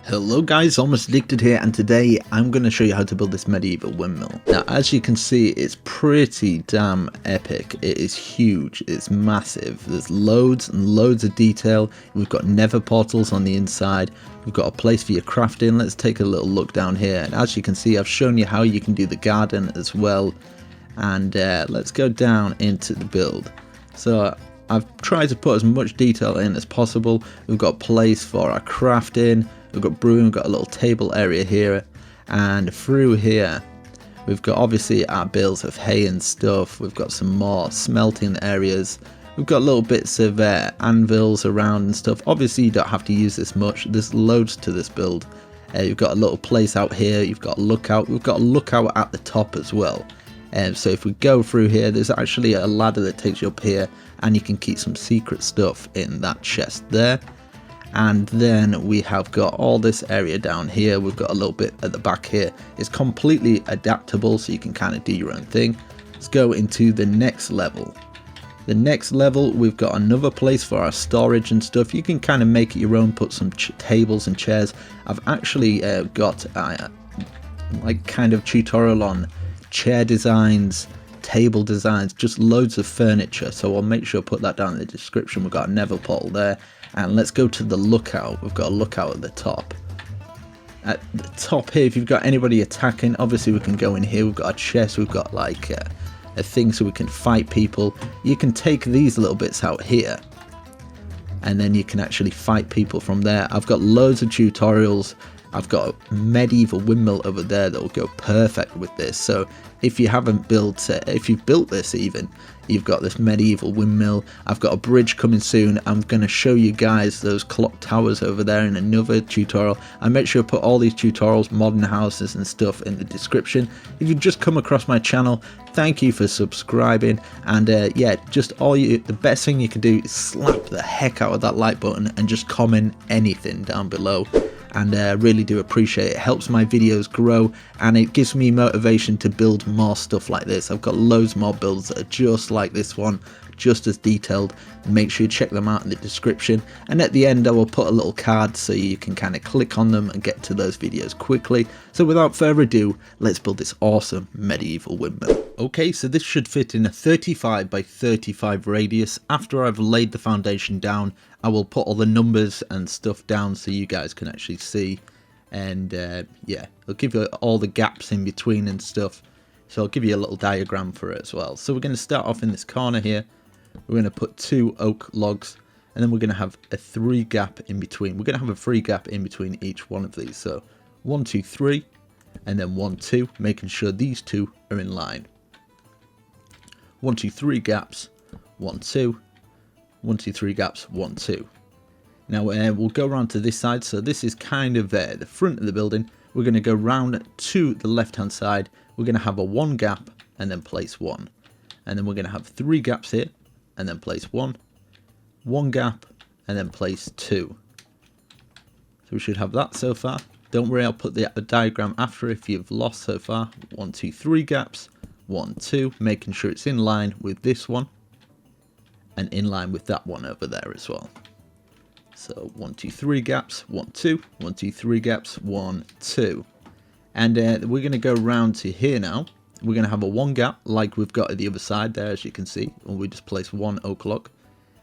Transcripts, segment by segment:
Hello guys, Almost Addicted here, and today I'm going to show you how to build this medieval windmill. Now as you can see, it's pretty damn epic. It is huge, it's massive, there's loads and loads of detail. We've got nether portals on the inside, we've got a place for your crafting. Let's take a little look down here, and as you can see I've shown you how you can do the garden as well. And let's go down into the build. So I've tried to put as much detail in as possible. We've got a place for our crafting, we've got brewing, we've got a little table area here, and through here we've got obviously our bales of hay and stuff. We've got some more smelting areas, we've got little bits of anvils around and stuff. Obviously you don't have to use this much, there's loads to this build. You've got a little place out here, you've got a lookout, we've got a lookout at the top as well. So if we go through here, there's actually a ladder that takes you up here, and you can keep some secret stuff in that chest there. And then we have got all this area down here. We've got a little bit at the back here. It's completely adaptable, so you can kind of do your own thing. Let's go into the next level. The next level, we've got another place for our storage and stuff. You can kind of make it your own, put some tables and chairs. I've actually got like kind of tutorial on chair designs, table designs, just loads of furniture, so I'll make sure to put that down in the description. We've got a nether portal there, and let's go to the lookout. We've got a lookout at the top. At the top here, if you've got anybody attacking, obviously we can go in here. We've got a chest, we've got like a thing so we can fight people. You can take these little bits out here, and then you can actually fight people from there. I've got loads of tutorials. I've got a medieval windmill over there that will go perfect with this. So if you haven't built it, if you've built this even, you've got this medieval windmill. I've got a bridge coming soon. I'm going to show you guys those clock towers over there in another tutorial. I make sure to put all these tutorials, modern houses and stuff in the description. If you've just come across my channel, thank you for subscribing. And yeah, just the best thing you can do is slap the heck out of that like button and just comment anything down below. And I really do appreciate it. It helps my videos grow, and it gives me motivation to build more stuff like this. I've got loads more builds that are just like this one, just as detailed. Make sure you check them out in the description, and at the end I will put a little card so you can kind of click on them and get to those videos quickly. So without further ado, let's build this awesome medieval windmill. Okay, so this should fit in a 35 by 35 radius. After I've laid the foundation down, I will put all the numbers and stuff down so you guys can actually see. And yeah, I'll give you all the gaps in between and stuff. So I'll give you a little diagram for it as well. So we're going to start off in this corner here. We're going to put 2 oak logs, and then we're going to have a 3 gap in between. We're going to have a 3 gap in between each one of these. So 1, 2, 3, and then 1, 2, making sure these 2 are in line. 1, 2, 3 gaps, 1, 2, 1, 2, 3 gaps, 1, 2. Now we'll go around to this side. So this is kind of the front of the building. We're going to go round to the left hand side. We're going to have a 1 gap and then place 1. And then we're going to have 3 gaps here and then place 1. 1 gap and then place 2. So we should have that so far. Don't worry, I'll put the diagram after if you've lost so far. 1, 2, 3 gaps, 1, 2, making sure it's in line with this one and in line with that one over there as well. So 1, 2, 3 gaps, 1, 2, 1, 2, 3 gaps, 1, 2. And we're going to go round to here now. We're going to have a 1 gap like we've got at the other side there, as you can see. And we just place 1 oak log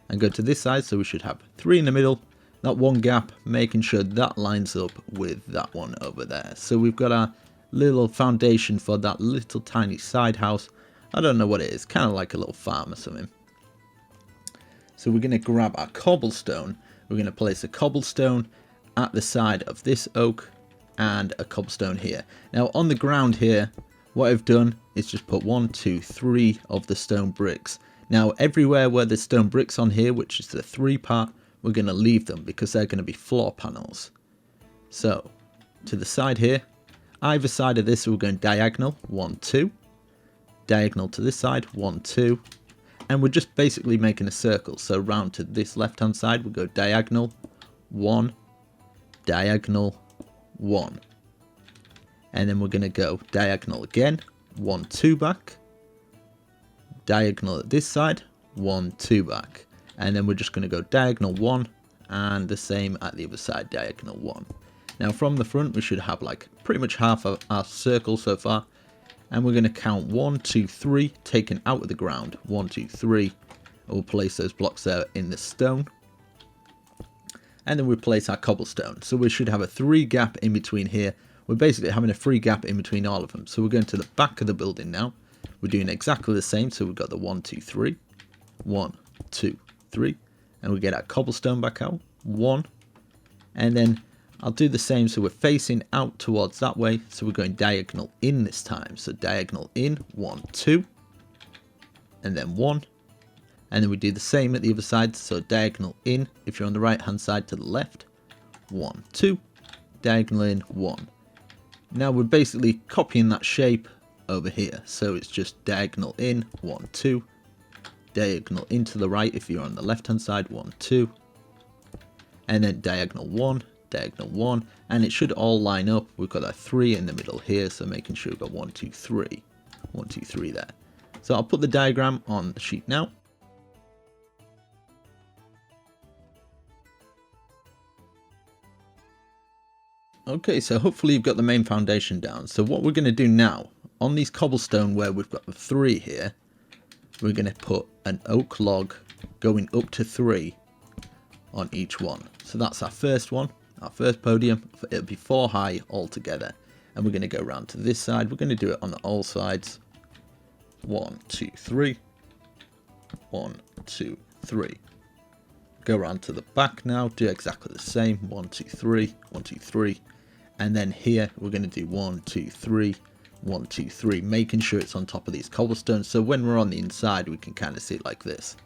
and go to this side. So we should have 3 in the middle, that 1 gap, making sure that lines up with that one over there. So we've got our little foundation for that little tiny side house. I don't know what it is, kind of like a little farm or something. So we're going to grab our cobblestone. We're going to place a cobblestone at the side of this oak and a cobblestone here. Now on the ground here, what I've done is just put 1, 2, 3 of the stone bricks. Now everywhere where there's stone bricks on here, which is the 3 part, we're going to leave them because they're going to be floor panels. So to the side here, either side of this we're going diagonal, 1, 2. Diagonal to this side, 1, 2. And we're just basically making a circle. So round to this left hand side, we'll go diagonal, 1, diagonal, 1. And then we're going to go diagonal again, 1, 2 back. Diagonal at this side, 1, 2 back. And then we're just going to go diagonal 1 and the same at the other side, diagonal 1. Now from the front we should have like pretty much half of our circle so far. And we're going to count 1, 2, 3, taken out of the ground. 1, 2, 3. And we'll place those blocks there in the stone. And then we place our cobblestone. So we should have a 3 gap in between here. We're basically having a 3 gap in between all of them. So we're going to the back of the building now. We're doing exactly the same. So we've got the 1, 2, 3. 1, 2, 3. And we get our cobblestone back out. 1. And then I'll do the same, so we're facing out towards that way, so we're going diagonal in this time. So diagonal in, 1, 2, and then 1. And then we do the same at the other side, so diagonal in, if you're on the right hand side to the left, 1, 2, diagonal in, 1. Now we're basically copying that shape over here, so it's just diagonal in, 1, 2, diagonal into the right if you're on the left hand side, 1, 2, and then diagonal 1, diagonal 1, and it should all line up. We've got a 3 in the middle here, so making sure we've got 1, 2, 3. 1, 2, 3 there. So I'll put the diagram on the sheet now. Okay, so hopefully you've got the main foundation down. So what we're going to do now, on these cobblestone where we've got the 3 here, we're going to put an oak log going up to 3 on each one. So that's our first one. Our first podium, it'll be 4 high altogether. And we're going to go around to this side. We're going to do it on all sides. 1, 2, 3. 1, 2, 3. Go around to the back now. Do exactly the same. 1, 2, 3. 1, 2, 3. And then here we're going to do 1, 2, 3. 1, 2, 3. Making sure it's on top of these cobblestones. So when we're on the inside we can kind of see it like this.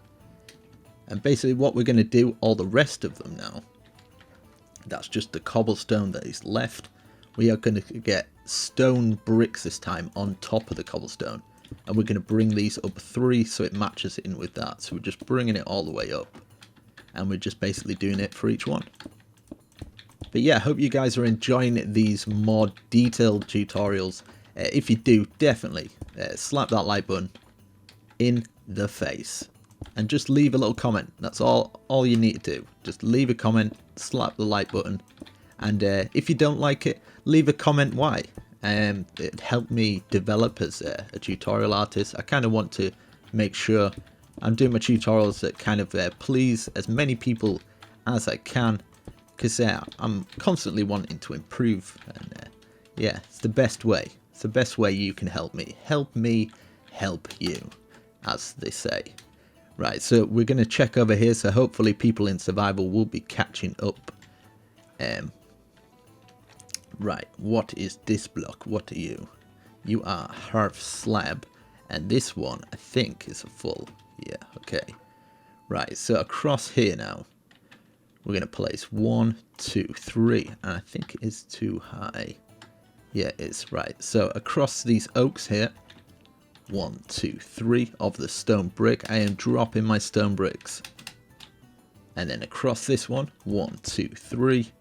And basically what we're going to do, all the rest of them now, that's just the cobblestone that is left. We are going to get stone bricks this time on top of the cobblestone. And we're going to bring these up 3 so it matches in with that. So we're just bringing it all the way up. And we're just basically doing it for each one. But yeah, I hope you guys are enjoying these more detailed tutorials. If you do, definitely slap that like button in the face. And just leave a little comment. That's all you need to do. Just leave a comment, slap the like button, and if you don't like it, leave a comment why. It helped me develop as a tutorial artist. I kind of want to make sure I'm doing my tutorials that kind of please as many people as I can, because I'm constantly wanting to improve, and yeah, it's the best way. It's the best way you can help me. Help me help you, as they say. Right, so we're going to check over here, so hopefully people in survival will be catching up. Right, what is this block? What are you? You are half slab, and this one I think is a full. Yeah, okay. Right, so across here now, we're going to place 1, 2, 3, and I think it is too high. Yeah, it's right. So across these oaks here, 1, 2, 3 of the stone brick. I am dropping my stone bricks. And then across this one, 1, 2, 3,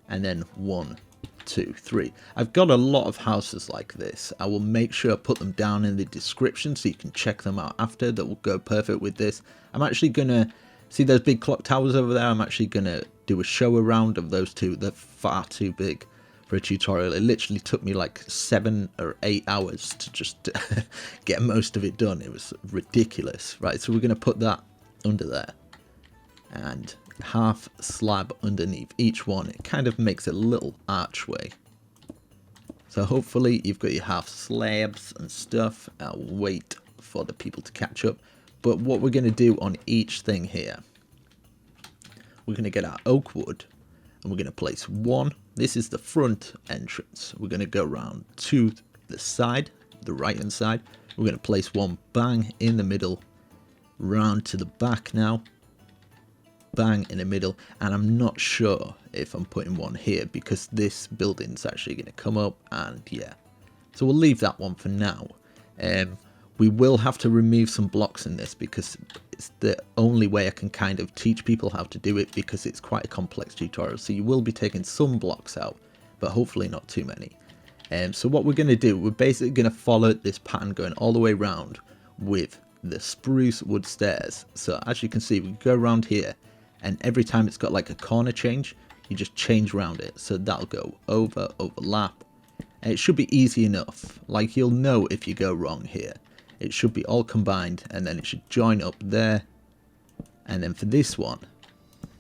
and then 1, 2, 3. I've got a lot of houses like this. I will make sure I put them down in the description so you can check them out after. That will go perfect with this. I'm actually going to see those big clock towers over there. I'm actually going to do a show around of those two. They're far too big for a tutorial. It literally took me like 7 or 8 hours to just get most of it done. It was ridiculous. Right, so we're going to put that under there. And half slab underneath each one. It kind of makes a little archway. So hopefully you've got your half slabs and stuff. I'll wait for the people to catch up. But what we're going to do on each thing here, we're going to get our oak wood and we're going to place 1. This is the front entrance. We're going to go around to the side, the right hand side. We're going to place 1 bang in the middle, round to the back now. Bang in the middle, and I'm not sure if I'm putting 1 here because this building's actually going to come up, and yeah, so we'll leave that one for now. We will have to remove some blocks in this because it's the only way I can kind of teach people how to do it, because it's quite a complex tutorial. So you will be taking some blocks out, but hopefully not too many. So what we're going to do, we're basically going to follow this pattern going all the way around with the spruce wood stairs. So as you can see, we go around here, and every time it's got like a corner change, you just change around it. So that'll go over, overlap. And it should be easy enough. Like, you'll know if you go wrong here. It should be all combined, and then it should join up there. And then for this one,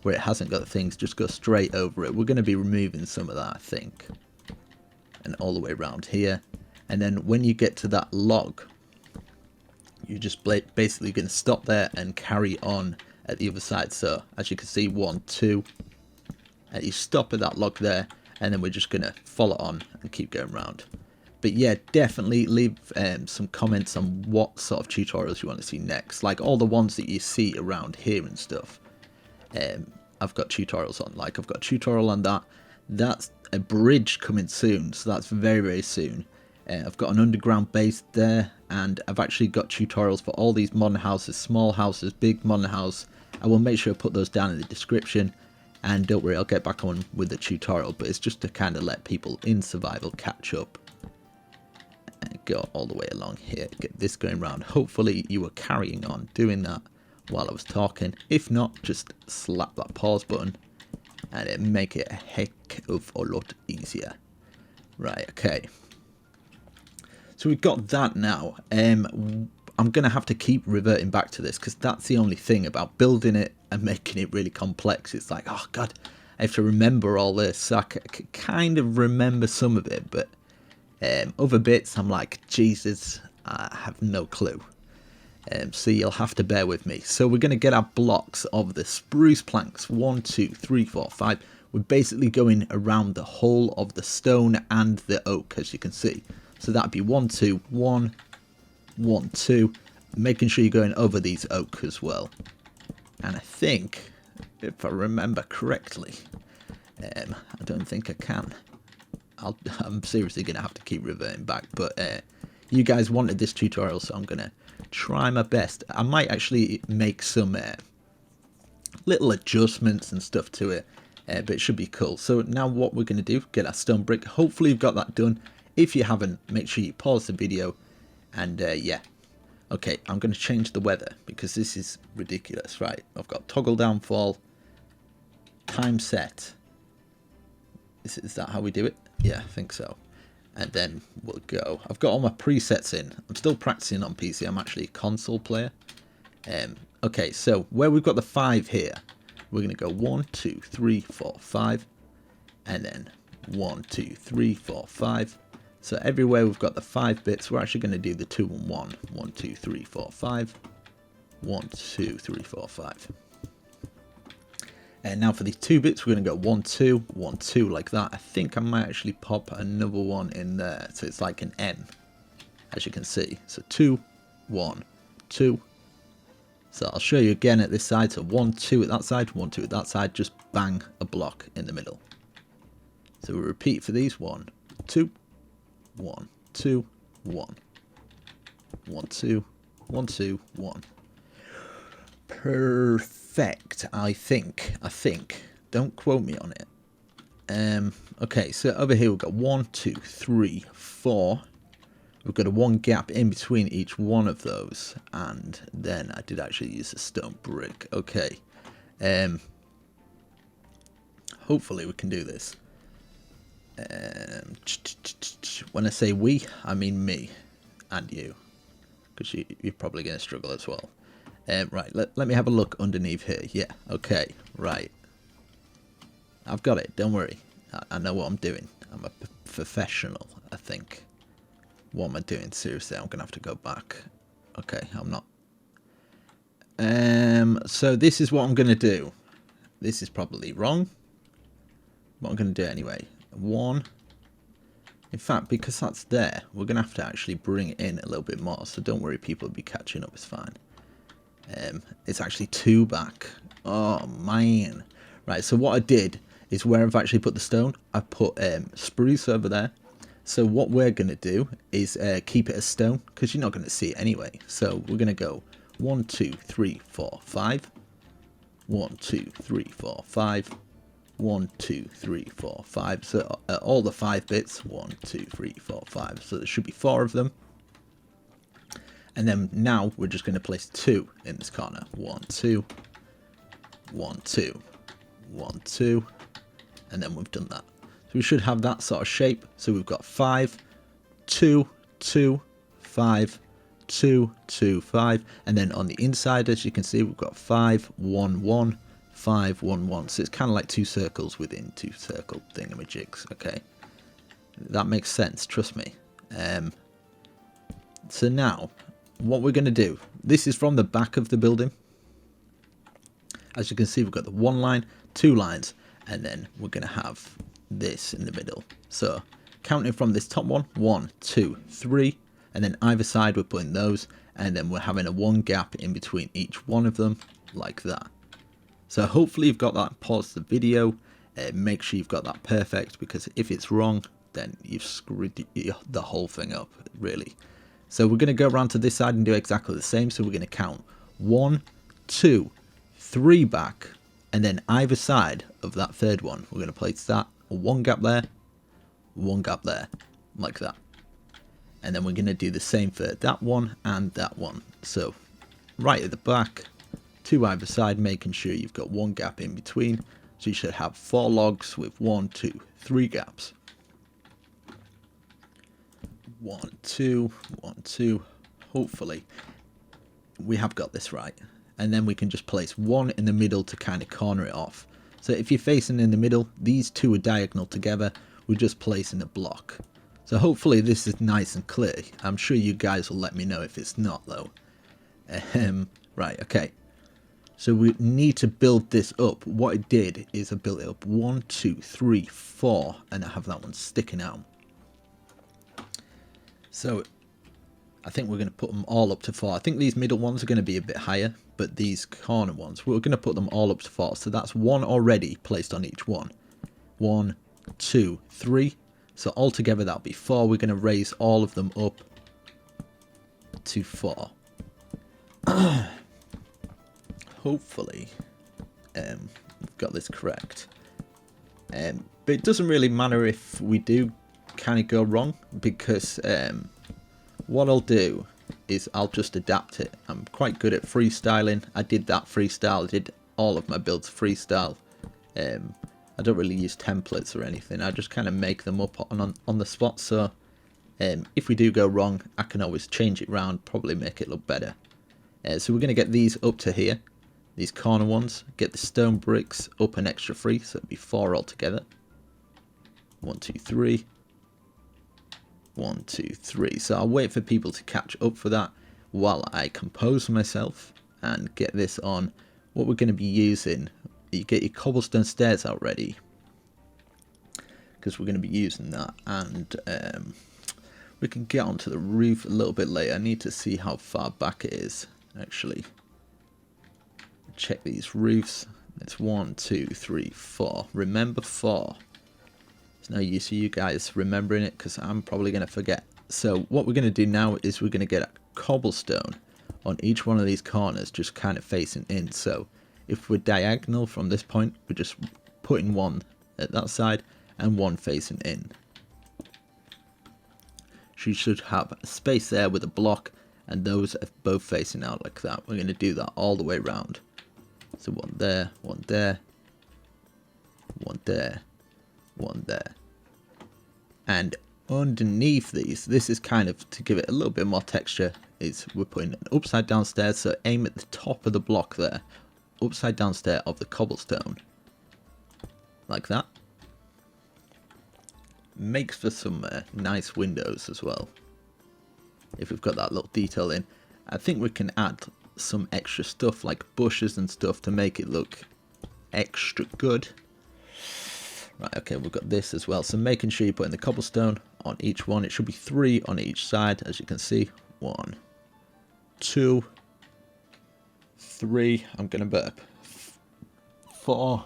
where it hasn't got the things, just go straight over it. We're going to be removing some of that, I think. And all the way around here. And then when you get to that log, you're just basically going to stop there and carry on at the other side. So as you can see, 1, 2, and you stop at that log there, and then we're just going to follow on and keep going around. But yeah, definitely leave some comments on what sort of tutorials you want to see next. Like all the ones that you see around here and stuff. I've got tutorials on. Like, I've got a tutorial on that. That's a bridge coming soon, so that's very, very soon. I've got an underground base there, and I've actually got tutorials for all these modern houses, small houses, big modern house. I will make sure I put those down in the description, and don't worry, I'll get back on with the tutorial, but it's just to kind of let people in survival catch up. And go all the way along here, get this going round. Hopefully you were carrying on doing that while I was talking. If not, just slap that pause button, and it'll make it a heck of a lot easier. Right, okay. So we've got that now. I'm going to have to keep reverting back to this, because that's the only thing about building it and making it really complex. It's like, oh god, I have to remember all this. So I can kind of remember some of it, but other bits I'm like, Jesus, I have no clue. So you'll have to bear with me. So we're going to get our blocks of the spruce planks. 1, 2, 3, 4, 5. We're basically going around the whole of the stone and the oak, as you can see. So that'd be 1, 2, 1, 1, 2. Making sure you're going over these oak as well. And I think, if I remember correctly, I don't think I can. I'm seriously going to have to keep reverting back. But you guys wanted this tutorial, so I'm going to try my best. I might actually make some little adjustments and stuff to it. But it should be cool. So now what we're going to do, get our stone brick. Hopefully you've got that done. If you haven't, make sure you pause the video. And yeah. Okay, I'm going to change the weather because this is ridiculous. Right, I've got toggle downfall, time set. Is that how we do it? Yeah, I think so. And then we'll go. I've got all my presets in. I'm still practicing on PC. I'm actually a console player. Okay, so where we've got the 5 here, we're going to go 1, 2, 3, 4, 5. And then 1, 2, 3, 4, 5. So everywhere we've got the 5 bits, we're actually going to do the 2 and 1. 1, 2, 3, 4, 5. 1, 2, 3, 4, 5. And now for these 2 bits, we're going to go 1, 2, 1, 2 like that. I think I might actually pop another one in there. So it's like an M, as you can see. So 2, 1, 2. So I'll show you again at this side. So 1, 2 at that side, 1, 2 at that side. Just bang a block in the middle. So we'll repeat for these. 1, 2. 1, 2, 1. 1, 2, 1, 2, 1. Perfect, I think. Don't quote me on it. Okay, so over here we've got 1, 2, 3, 4. We've got a 1 gap in between each one of those. And then I did actually use a stone brick. Okay. Hopefully we can do this. When I say we, I mean me and you, because you're probably going to struggle as well. Right, let me have a look underneath here. Yeah, okay, right. I've got it, don't worry. I know what I'm doing. I'm a professional, I think. What am I doing? Seriously, I'm going to have to go back. Okay, I'm not. So this is what I'm going to do. This is probably wrong, but I'm going to do it anyway. 1. In fact, because that's there, we're going to have to actually bring it in a little bit more. So don't worry, people will be catching up. It's fine. It's actually 2 back. Oh, man. Right, so what I did is where I've actually put the stone, I put spruce over there. So what we're going to do is keep it as stone, because you're not going to see it anyway. So we're going to go 1, 2, 3, 4, 5. 1, 2, 3, 4, 5. 1, 2, 3, 4, 5. So all the 5 bits. 1, 2, 3, 4, 5. So there should be 4 of them. And then now we're just going to place 2 in this corner. 1, 2. 1, 2. 1, 2. and then we've done that. So we should have that sort of shape. So we've got 5, 2, 2, 5, 2, 2, 5, and then on the inside, as you can see, we've got 5, 1, 1, 5, 1, 1. So it's kind of like 2 circles within 2 circle thingamajigs. Okay, that makes sense, trust me. So now what we're going to do, this is from the back of the building. As you can see, we've got the 1 line, 2 lines, and then we're going to have this in the middle. So counting from this top one, 1, 2, 3, and then either side we're putting those, and then we're having a 1 gap in between each one of them, like that. So hopefully you've got that. Pause the video, make sure you've got that perfect, because if it's wrong, then you've screwed the whole thing up, really. So we're going to go around to this side and do exactly the same. So we're going to count 1, 2, 3 back, and then either side of that third one, we're going to place that 1 gap there, 1 gap there, like that. And then we're going to do the same for that one and that one. So right at the back, 2 either side, making sure you've got 1 gap in between. So you should have 4 logs with 1, 2, 3 gaps. 1, 2, 1, 2. Hopefully we have got this right. And then we can just place 1 in the middle to kind of corner it off. So if you're facing in the middle, these 2 are diagonal together, we're just placing a block. So hopefully this is nice and clear. I'm sure you guys will let me know if it's not though. Right, okay. So we need to build this up. What I did is I built it up 1, 2, 3, 4, and I have that one sticking out. So I think we're going to put them all up to 4. I think these middle ones are going to be a bit higher, but these corner ones, we're going to put them all up to 4. So that's 1 already placed on each one. 1, 2, 3. So altogether that'll be 4. We're going to raise all of them up to 4. Hopefully we've got this correct. But it doesn't really matter if we do kind of go wrong, because what I'll do is I'll just adapt it. I'm quite good at freestyling. I did that freestyle. I did all of my builds freestyle. I don't really use templates or anything. I just kind of make them up on the spot. So if we do go wrong, I can always change it around, probably make it look better. So we're going to get these up to here, these corner ones. Get the stone bricks up an extra 3, so it'll be 4 altogether. 1, 2, 3. 1, 2, 3. So I'll wait for people to catch up for that while I compose myself and get this on. What we're going to be using, you get your cobblestone stairs out ready, because we're going to be using that, and we can get onto the roof a little bit later. I need to see how far back it is actually. Check these roofs. It's 1, 2, 3, 4. Remember 4. It's no use for you guys remembering it, because I'm probably going to forget. So what we're going to do now is we're going to get a cobblestone on each one of these corners, just kind of facing in. So if we're diagonal from this point, we're just putting 1 at that side and 1 facing in. So you should have a space there with a block, and those are both facing out like that. We're going to do that all the way around. So 1 there, 1 there, 1 there, 1 there. And underneath these, this is kind of to give it a little bit more texture, is we're putting an upside down stairs. So aim at the top of the block there, upside down stair of the cobblestone, like that. Makes for some nice windows as well, if we've got that little detail in. I think we can add some extra stuff like bushes and stuff to make it look extra good. Right, okay, we've got this as well. So making sure you put in the cobblestone on each one. It should be 3 on each side, as you can see. 1, 2, 3. I'm gonna burp. 4.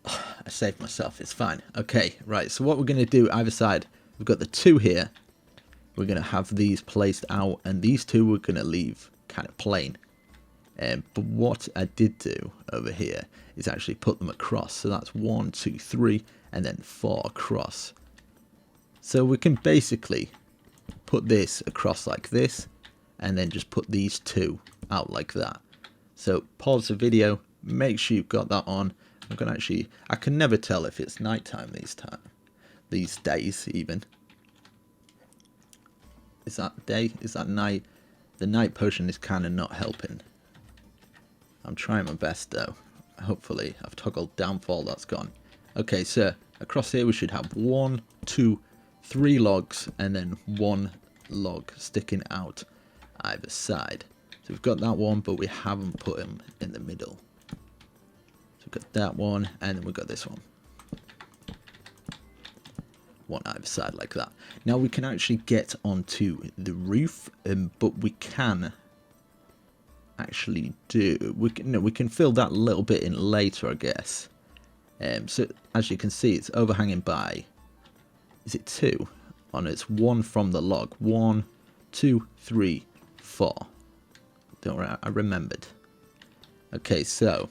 I saved myself, it's fine. Okay, right, so what we're going to do either side, we've got the 2 here. We're going to have these placed out, and these 2 we're going to leave kind of plain. But what I did do over here is actually put them across. So that's 1, 2, 3, and then 4 across. So we can basically put this across like this, and then just put these 2 out like that. So pause the video, make sure you've got that on, I'm gonna actually, I can never tell if it's nighttime these days even. Is that day? Is that night? The night potion is kind of not helping. I'm trying my best though. Hopefully I've toggled downfall, that's gone. Okay, so across here we should have 1, 2, 3 logs and then 1 log sticking out either side. So we've got that one, but we haven't put him in the middle. So we've got that one, and then we've got this one. One either side like that. Now we can actually get onto the roof, but we can actually we can fill that a little bit in later, I guess. So as you can see, it's overhanging by, is it 2? Oh no, it's 1 from the log. 1, 2, 3, 4. Don't worry, I remembered. Okay, so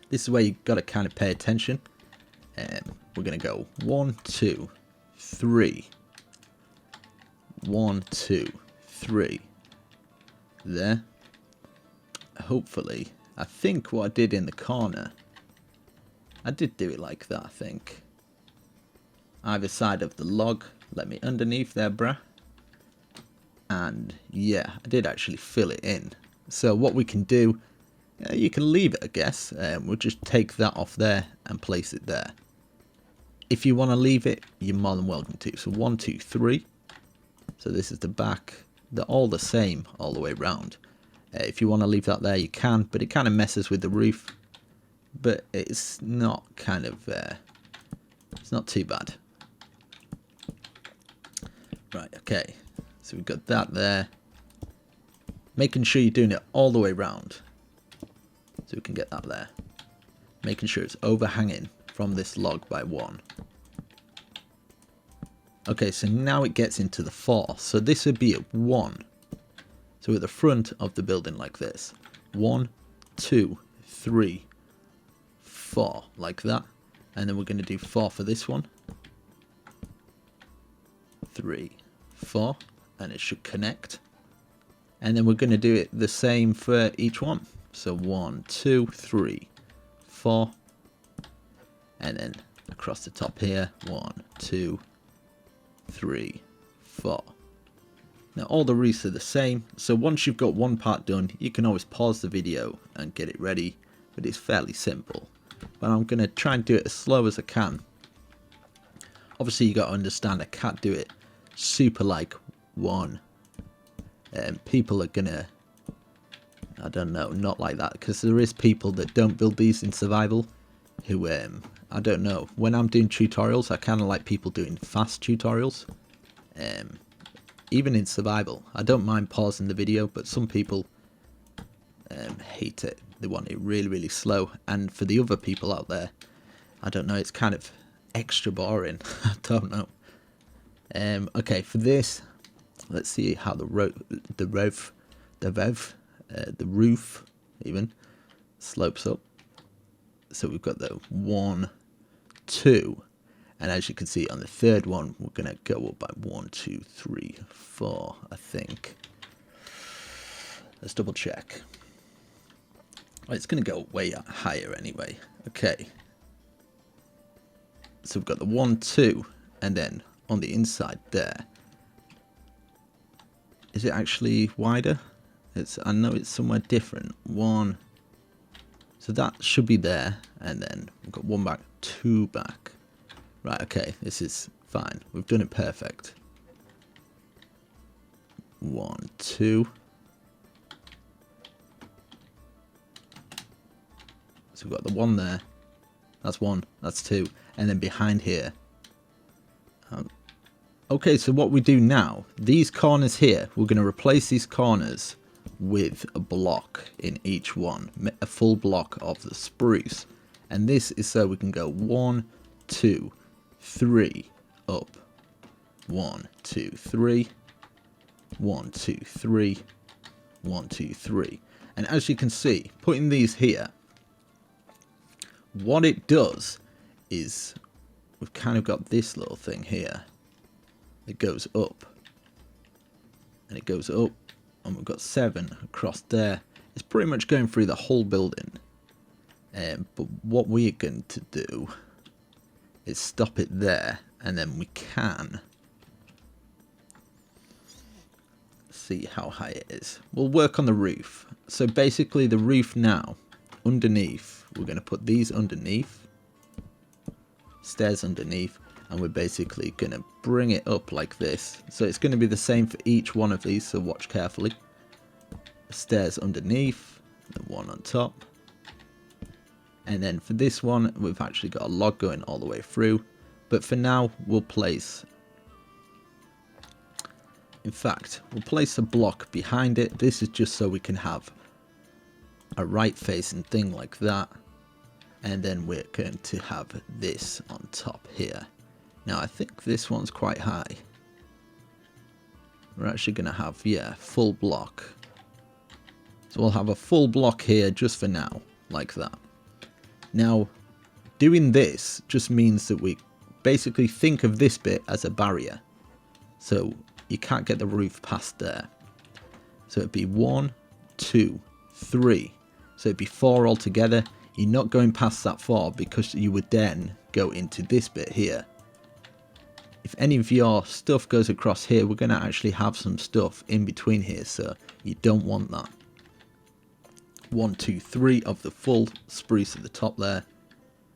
this is where you got to kind of pay attention. We're going to go 1, 2, 3. 1, 2, 3. There. Hopefully, I think what I did in the corner, I did do it like that, I think. Either side of the log. Let me underneath there, bruh. And yeah, I did actually fill it in. So what we can do, you can leave it, I guess. We'll just take that off there and place it there. If you want to leave it, you're more than welcome to. So 1, 2, 3. So this is the back. They're all the same all the way around. If you want to leave that there, you can, but it kind of messes with the roof. But it's not kind of, it's not too bad. Right, okay. So we've got that there. Making sure you're doing it all the way around. So we can get that there. Making sure it's overhanging from this log by 1. Okay, so now it gets into the 4. So this would be at 1. So at the front of the building like this. 1, 2, 3, 4. Like that. And then we're going to do 4 for this one. 3, 4. And it should connect. And then we're going to do it the same for each one. So 1, 2, 3, 4. And then across the top here. 1, 2, 3, 4. Now all the roofs are the same. So once you've got one part done, you can always pause the video and get it ready. But it's fairly simple. But I'm going to try and do it as slow as I can. Obviously you got to understand I can't do it super like one. People are gonna, I don't know, not like that, because there is people that don't build these in survival who I don't know, when I'm doing tutorials I kind of like people doing fast tutorials. Even in survival I don't mind pausing the video, but some people hate it. They want it really, really slow, and for the other people out there, I don't know, it's kind of extra boring. I don't know. Okay, for this, let's see how the roof even slopes up. So we've got the 1, 2, and as you can see on the third one, we're gonna go up by 1, 2, 3, 4. I think. Let's double check. Well, it's gonna go way higher anyway. Okay. So we've got the 1, 2, and then on the inside there. Is it actually wider? I know it's somewhere different. 1. So that should be there, and then we've got 1 back, 2 back. Right, okay, this is fine. We've done it perfect. 1, 2. So we've got the 1 there. That's 1, that's 2. And then behind here. Okay, so what we do now, these corners here, we're going to replace these corners with a block in each one. A full block of the spruce. And this is so we can go 1, 2, 3, up. 1, 2, 3. 1, 2, 3. 1, 2, 3. And as you can see, putting these here, what it does is we've kind of got this little thing here. It goes up. And it goes up. And we've got 7 across there. It's pretty much going through the whole building. But what we're going to do is stop it there, and then we can see how high it is. We'll work on the roof. So basically the roof now, underneath, we're going to put these underneath, stairs underneath, and we're basically going to bring it up like this. So it's going to be the same for each one of these, so watch carefully. Stairs underneath, the one on top. And then for this one, we've actually got a log going all the way through. But for now, we'll place... In fact, we'll place a block behind it. This is just so we can have a right facing thing like that. And then we're going to have this on top here. Now, I think this one's quite high. We're actually going to have, yeah, full block. So we'll have a full block here just for now, like that. Now, doing this just means that we basically think of this bit as a barrier. So you can't get the roof past there. So it'd be 1, 2, 3. So it'd be 4 altogether. You're not going past that far because you would then go into this bit here. If any of your stuff goes across here, we're going to actually have some stuff in between here. So you don't want that. 1, 2, 3 of the full spruce at the top there.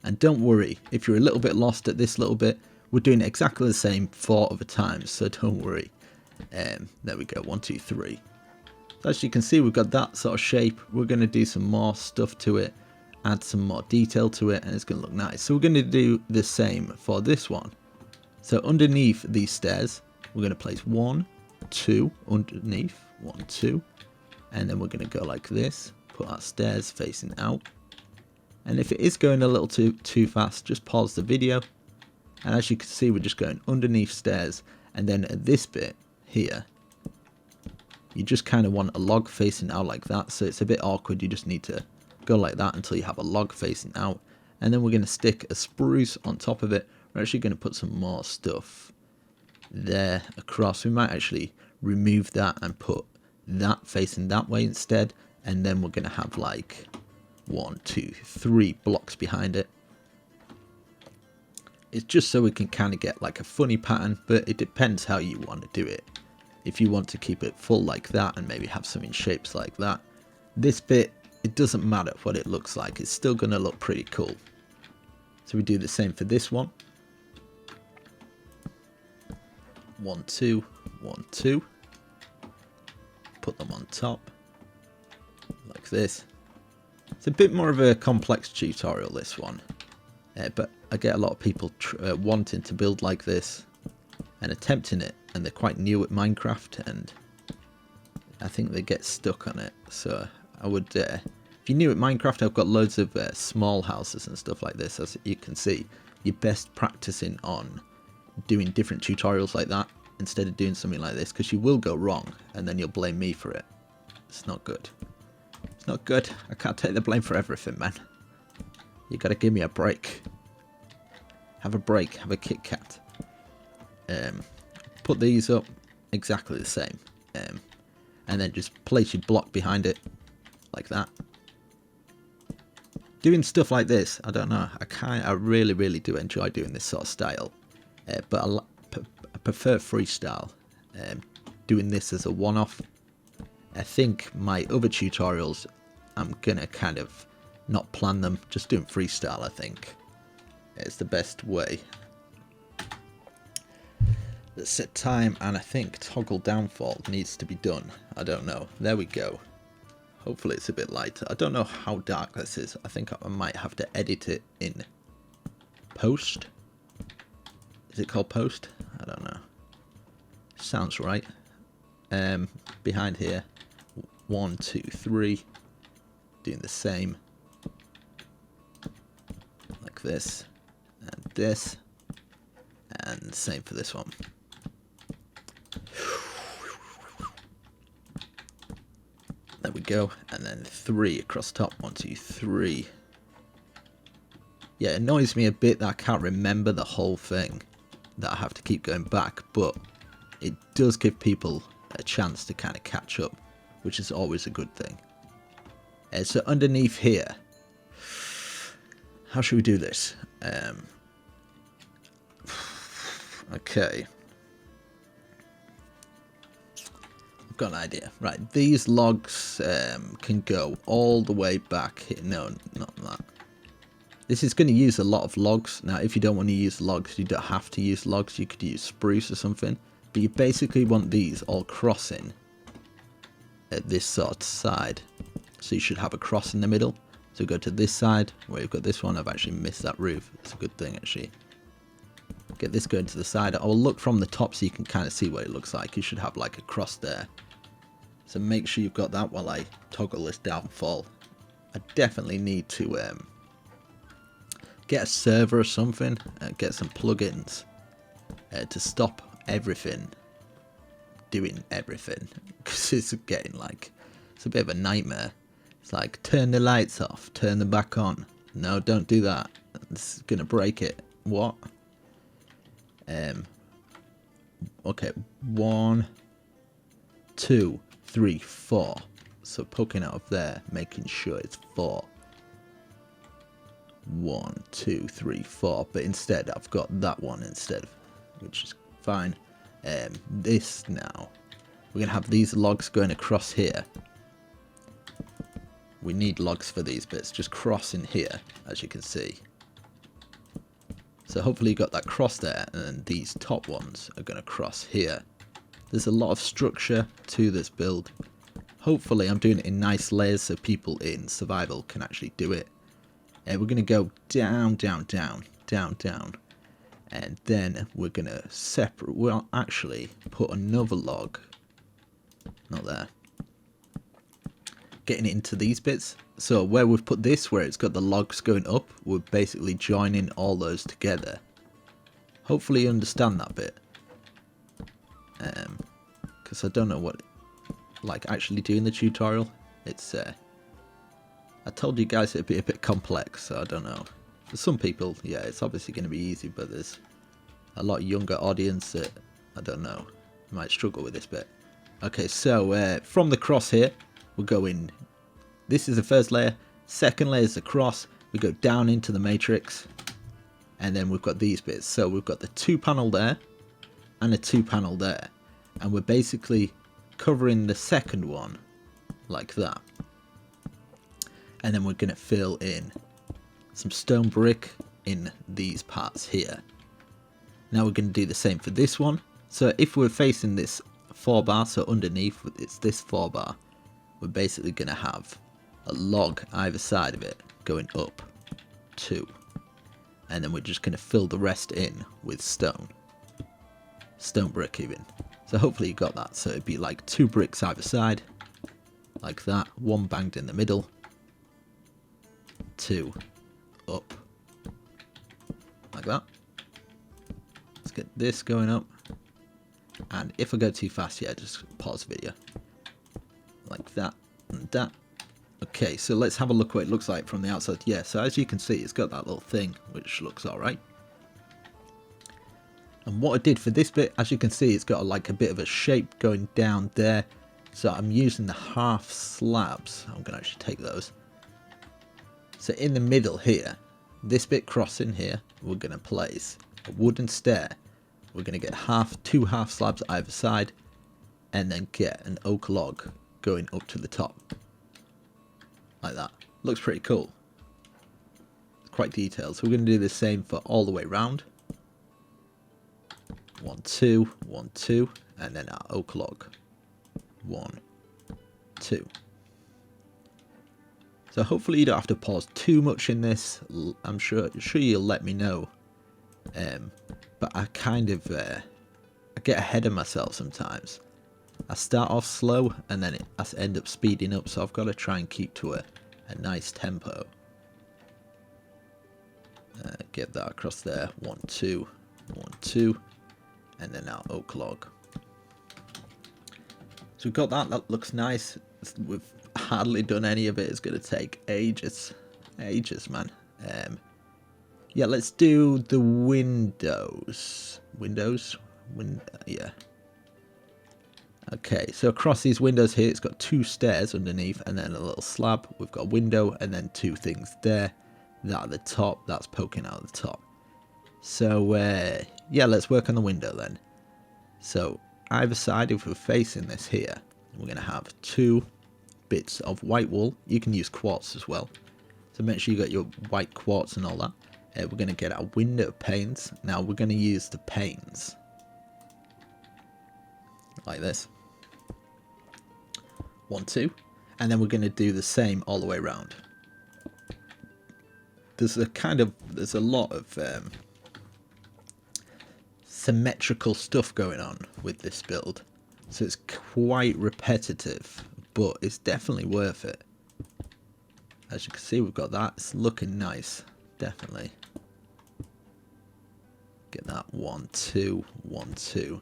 And don't worry, if you're a little bit lost at this little bit, we're doing exactly the same 4 other times, so don't worry. There we go, 1, 2, 3. So as you can see, we've got that sort of shape. We're going to do some more stuff to it, add some more detail to it, and it's going to look nice. So we're going to do the same for this one. So underneath these stairs, we're going to place 1, 2 underneath, 1, 2, and then we're going to go like this. Put our stairs facing out, and if it is going a little too fast, just pause the video. And as you can see, we're just going underneath stairs, and then at this bit here, you just kind of want a log facing out like that. So it's a bit awkward. You just need to go like that until you have a log facing out, and then we're going to stick a spruce on top of it. We're actually going to put some more stuff there across. We might actually remove that and put that facing that way instead. And then we're going to have like 1, 2, 3 blocks behind it. It's just so we can kind of get like a funny pattern, but it depends how you want to do it. If you want to keep it full like that and maybe have some in shapes like that. This bit, it doesn't matter what it looks like. It's still going to look pretty cool. So we do the same for this one. 1, 2, 1, 2. Put them on top. Like this. It's a bit more of a complex tutorial, this one, but I get a lot of people wanting to build like this and attempting it, and they're quite new at Minecraft, and I think they get stuck on it. So I would, if you're new at Minecraft, I've got loads of small houses and stuff like this. As you can see, you're best practicing on doing different tutorials like that instead of doing something like this, because you will go wrong and then you'll blame me for it. It's not good. It's not good. I can't take the blame for everything, man. You gotta give me a break. Have a break. Have a Kit Kat. Put these up exactly the same. And then just place your block behind it. Like that. Doing stuff like this, I don't know. I really, really do enjoy doing this sort of style. But I prefer freestyle. Doing this as a one-off. I think my other tutorials, I'm gonna kind of not plan them, just doing freestyle. I think it's the best way. Let's set time, and I think toggle downfall needs to be done. I don't know. There we go. Hopefully it's a bit lighter. I don't know how dark this is. I think I might have to edit it in post. Is it called post? I don't know. Sounds right. Behind here. 1, 2, 3. Doing the same. Like this. And this. And same for this one. There we go. And then 3 across top. 1, 2, 3. Yeah, it annoys me a bit that I can't remember the whole thing. That I have to keep going back. But it does give people a chance to kind of catch up, which is always a good thing. So underneath here, how should we do this? Okay. I've got an idea. Right, these logs can go all the way back here. No, not that. This is going to use a lot of logs. Now, if you don't want to use logs, you don't have to use logs. You could use spruce or something. But you basically want these all crossing at this sort of side. So you should have a cross in the middle. So go to this side where you've got this one. I've actually missed that roof. It's a good thing, actually. Get this going to the side. I'll look from the top so you can kind of see what it looks like. You should have like a cross there. So make sure you've got that while I toggle this downfall. I definitely need to get a server or something. Get some plugins to stop everything doing everything. Because it's getting like, it's a bit of a nightmare. It's like, turn the lights off, turn them back on. No, don't do that. It's going to break it. What? Okay, 1, 2, 3, 4. So poking out of there, making sure it's 4. 1, 2, 3, 4. But instead, I've got that one instead, which is fine. This now, we're gonna have these logs going across here. We need logs for these bits, just crossing here, as you can see. So hopefully you got that cross there, and then these top ones are going to cross here. There's a lot of structure to this build. Hopefully I'm doing it in nice layers so people in survival can actually do it. And we're going to go down, down, down, down, down. And then we're going to separate, we'll actually put another log, not there, getting it into these bits. So where we've put this, where it's got the logs going up, we're basically joining all those together. Hopefully you understand that bit. Because I don't know what, like, actually doing the tutorial. It's, I told you guys it'd be a bit complex, so I don't know. For some people, yeah, it's obviously going to be easy, but there's a lot younger audience that, I don't know, might struggle with this bit. Okay, so from the cross here, we're going, this is the first layer, second layer is the cross, we go down into the matrix, and then we've got these bits. So we've got the 2 panel there, and a 2 panel there, and we're basically covering the second one, like that. And then we're going to fill in some stone brick in these parts here. Now we're going to do the same for this one. So if we're facing this 4 bar, so underneath it's this 4 bar, we're basically going to have a log either side of it going up 2. And then we're just going to fill the rest in with stone brick even. So hopefully you got that. So it'd be like 2 bricks either side, like that, 1 banged in the middle, 2 up, like that. Let's get this going up. And if I go too fast, yeah, just pause the video. Like that and that. Okay, so let's have a look what it looks like from the outside. Yeah, so as you can see, it's got that little thing, which looks alright. And what I did for this bit, as you can see, it's got like a bit of a shape going down there. So I'm using the half slabs. I'm going to actually take those. So in the middle here, this bit crossing here, we're going to place a wooden stair. We're going to get 2 half slabs either side, and then get an oak log going up to the top. Like that. Looks pretty cool. It's quite detailed. So we're going to do the same for all the way round. 1, 2, 1, 2, and then our oak log. 1, 2. So hopefully you don't have to pause too much in this. I'm sure you'll let me know. But I kind of I get ahead of myself sometimes. I start off slow and then I end up speeding up, so I've got to try and keep to a nice tempo. Get that across there. 1, 2, 1, 2, and then our oak log. So we've got that. That looks nice. We've hardly done any of it. It's going to take ages, man. Yeah, let's do the windows. Yeah. Okay, so across these windows here, it's got 2 stairs underneath and then a little slab. We've got a window and then 2 things there. that at the top, that's poking out of the top. So yeah, let's work on the window then. So either side, if we're facing this here, we're going to have 2 bits of white wool. You can use quartz as well. So make sure you got your white quartz and all that. We're going to get our window panes. Now we're going to use the panes like this. 1, 2, and then we're going to do the same all the way around. There's a lot of symmetrical stuff going on with this build, so it's quite repetitive, but it's definitely worth it. As you can see, we've got that. It's looking nice, definitely. Get that 1, 2, 1, 2.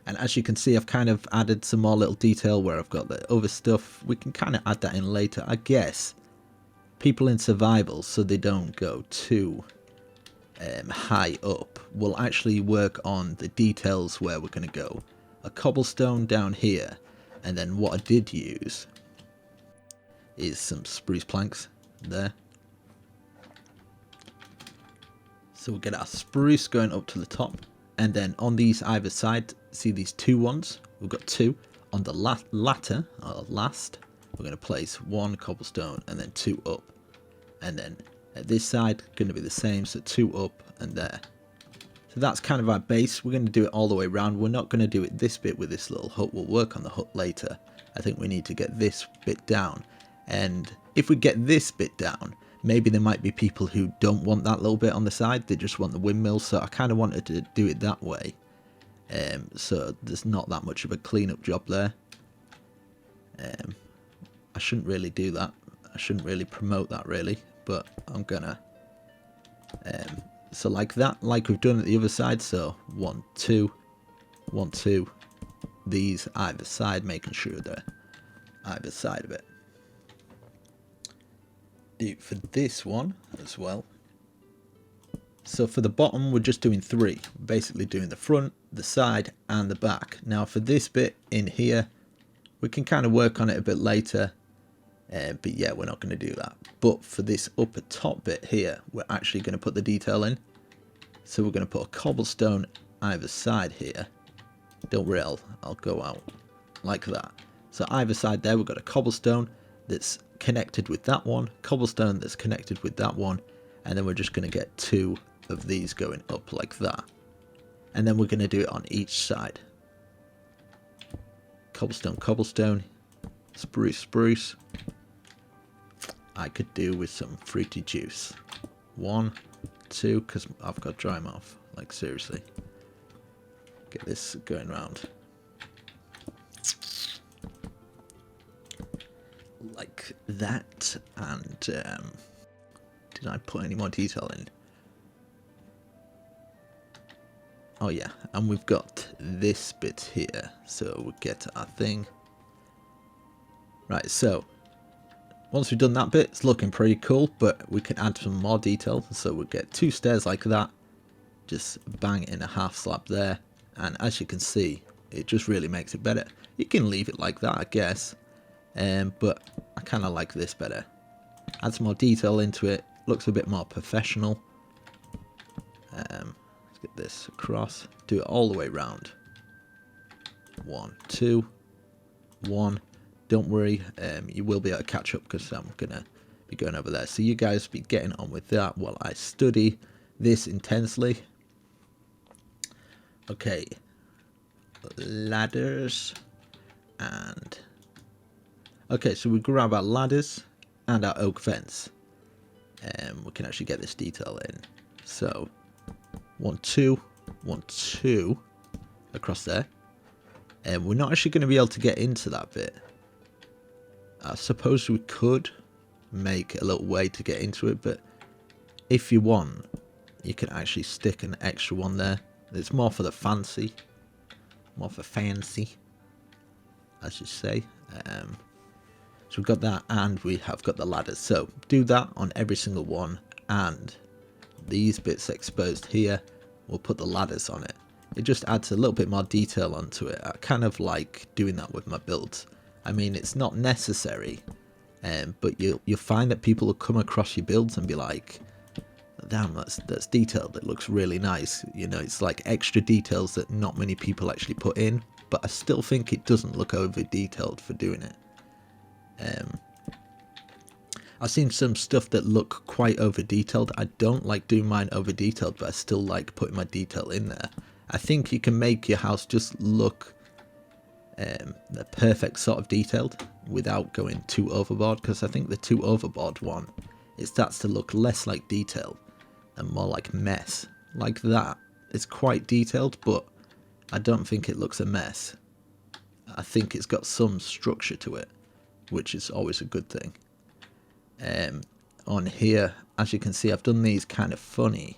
And as you can see, I've kind of added some more little detail where I've got the other stuff. We can kind of add that in later. I guess people in survival, so they don't go too high up, will actually work on the details where we're going to go. A cobblestone down here, and then what I did use is some spruce planks there. So we'll get our spruce going up to the top, and then on these either side, see these 2 ones? We've got 2. On the latter, or last, we're going to place 1 cobblestone and then 2 up. And then at this side, going to be the same, so 2 up and there. So that's kind of our base. We're going to do it all the way around. We're not going to do it this bit with this little hut. We'll work on the hut later. I think we need to get this bit down. And if we get this bit down, maybe there might be people who don't want that little bit on the side. They just want the windmill. So I kind of wanted to do it that way. So there's not that much of a cleanup job there. I shouldn't really do that. I shouldn't really promote that really, but I'm gonna. So like that, like we've done at the other side. So 1, 2, 1, 2. These either side, making sure they're either side of it. Do it for this one as well. So for the bottom, we're just doing 3. Basically doing the front, the side, and the back. Now for this bit in here, we can kind of work on it a bit later. But yeah, we're not going to do that. But for this upper top bit here, we're actually going to put the detail in. So we're going to put a cobblestone either side here. Don't worry, I'll go out like that. So either side there, we've got a cobblestone that's connected with that one, cobblestone that's connected with that one, and then we're just going to get 2 of these going up like that. And then we're going to do it on each side. Cobblestone, cobblestone, spruce, spruce. I could do with some fruity juice. 1, 2, because I've got dry mouth. Like seriously. Get this going round. Like that. And did I put any more detail in? Oh yeah, and we've got this bit here. So we'll get our thing. Right, so once we've done that bit, it's looking pretty cool, but we can add some more detail. So we'll get 2 stairs like that, just bang in a half slab there, and as you can see, it just really makes it better. You can leave it like that, I guess, but I kind of like this better. Add some more detail into it, looks a bit more professional. Let's get this across, do it all the way around. 1, 2, 1. Don't worry, you will be able to catch up because I'm going to be going over there. So you guys be getting on with that while I study this intensely. Okay, ladders and... Okay, so we grab our ladders and our oak fence. And we can actually get this detail in. So, 1, 2, 1, 2 across there. And we're not actually going to be able to get into that bit. I suppose we could make a little way to get into it, but if you want, you can actually stick an extra one there. It's more for the fancy, as you say. So we've got that, and we have got the ladders. So do that on every single one, and these bits exposed here, we'll put the ladders on it. It just adds a little bit more detail onto it. I kind of like doing that with my builds. I mean, it's not necessary, But you'll find that people will come across your builds and be like, damn, that's detailed, it looks really nice. You know, it's like extra details that not many people actually put in, but I still think it doesn't look over detailed for doing it. I've seen some stuff that look quite over detailed. I don't like doing mine over detailed, but I still like putting my detail in there. I think you can make your house just look the perfect sort of detailed without going too overboard, because I think the too overboard one, it starts to look less like detail and more like mess. Like that, it's quite detailed, but I don't think it looks a mess. I think it's got some structure to it, which is always a good thing. On here, as you can see, I've done these kind of funny.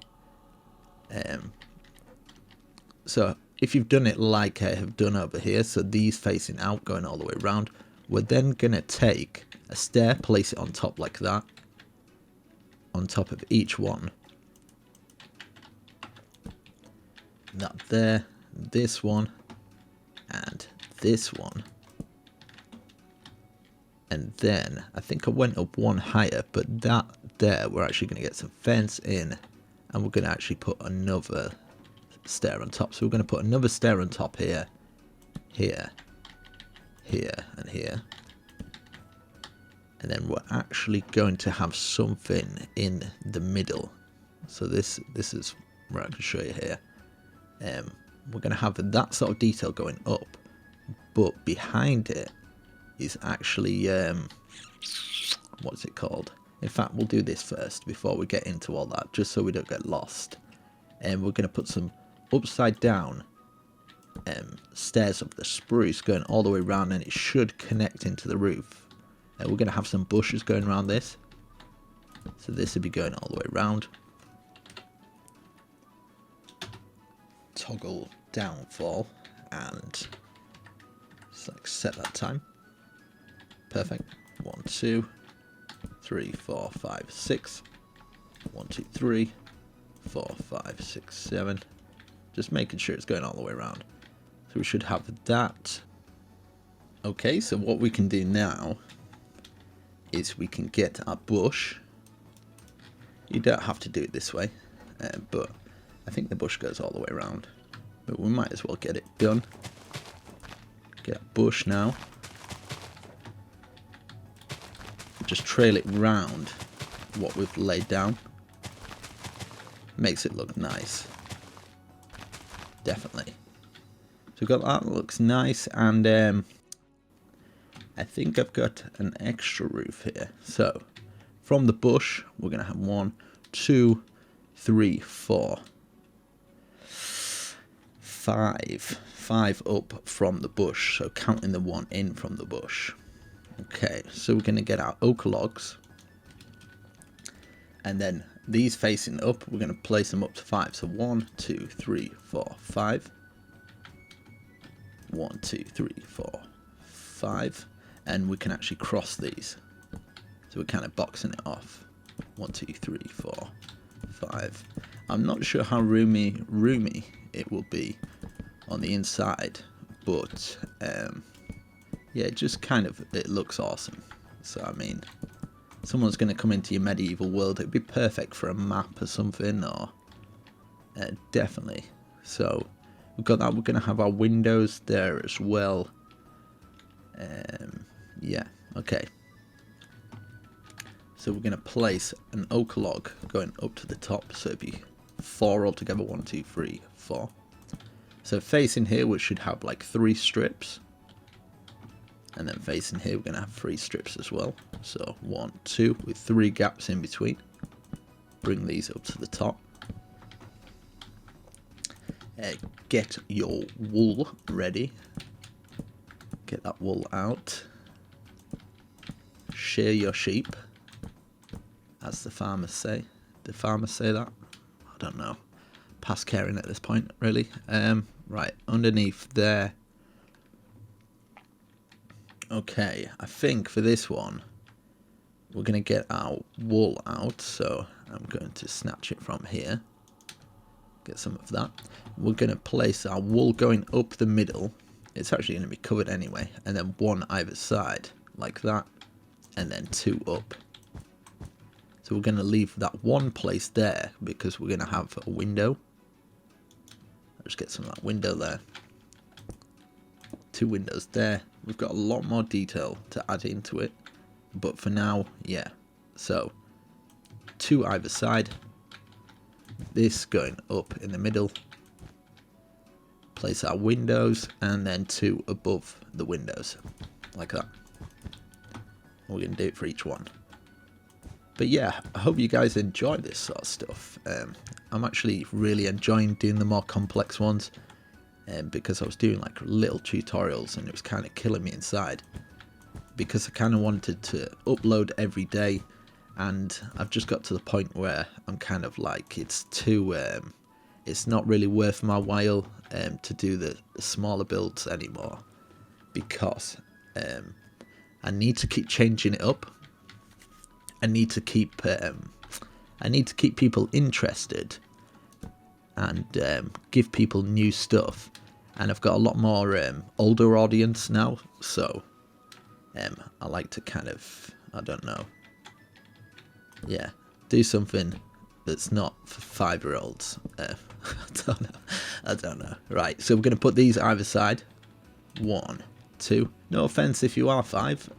So if you've done it like I have done over here, so these facing out, going all the way around, we're then going to take a stair, place it on top like that, on top of each one. That there, this one, and this one. And then, I think I went up one higher, but that there, we're actually going to get some fence in, and we're going to actually put another stair on top. So we're going to put another stair on top here, here, here, and here. And then we're actually going to have something in the middle. So this is where I can show you here. We're going to have that sort of detail going up, but behind it is actually, what's it called? In fact, we'll do this first before we get into all that, just so we don't get lost. And we're going to put some upside down stairs of the spruce going all the way around, and it should connect into the roof. We're going to have some bushes going around this, so this will be going all the way around. Toggle downfall and like set that time. Perfect. 1, 2, 3, 4, 5, 6. 1, 2, 3, 4, 5, 6, 7. Just making sure it's going all the way around. So we should have that. Okay, so what we can do now is we can get our bush. You don't have to do it this way, but I think the bush goes all the way around. But we might as well get it done. Get a bush now. Just trail it round what we've laid down. Makes it look nice. Definitely. So we've got that, looks nice, and I think I've got an extra roof here. So from the bush, we're going to have 1, 2, 3, 4, 5 up from the bush, so counting the 1 in from the bush. Okay, so we're going to get our oak logs, and then these facing up, we're going to place them up to 5. So 1, 2, 3, 4, 5. 1, 2, 3, 4, 5. And we can actually cross these. So we're kind of boxing it off. 1, 2, 3, 4, 5. I'm not sure how roomy it will be on the inside, but yeah, it just kind of, it looks awesome. So I mean, someone's going to come into your medieval world, it'd be perfect for a map or something, or definitely. So we've got that. We're going to have our windows there as well. Yeah, okay. So we're going to place an oak log going up to the top, so it'd be 4 altogether. 1, 2, 3, 4. So facing here, we should have like 3 strips. And then facing here, we're going to have 3 strips as well. So 1, 2, with 3 gaps in between. Bring these up to the top. Get your wool ready. Get that wool out. Shear your sheep, as the farmers say. Do farmers say that? I don't know. Past caring at this point, really. Right, underneath there. Okay, I think for this one, we're going to get our wool out. So I'm going to snatch it from here. Get some of that. We're going to place our wool going up the middle. It's actually going to be covered anyway. And then 1 either side, like that. and then 2 up. So we're going to leave that one place there because we're going to have a window. I'll just get some of that window there. 2 windows there. We've got a lot more detail to add into it, but for now, yeah. So 2 either side. This going up in the middle. Place our windows, and then 2 above the windows, like that. We're going to do it for each one. But yeah, I hope you guys enjoy this sort of stuff. I'm actually really enjoying doing the more complex ones, because I was doing like little tutorials and it was kind of killing me inside, because I kind of wanted to upload every day, and I've just got to the point where I'm kind of like, it's too it's not really worth my while to do the smaller builds anymore, because I need to keep changing it up. I need to keep people interested and give people new stuff. And I've got a lot more older audience now, so I like to kind of, I don't know, yeah, do something that's not for 5-year-olds. I don't know. Right, so we're going to put these either side. 1, 2. No offense if you are 5,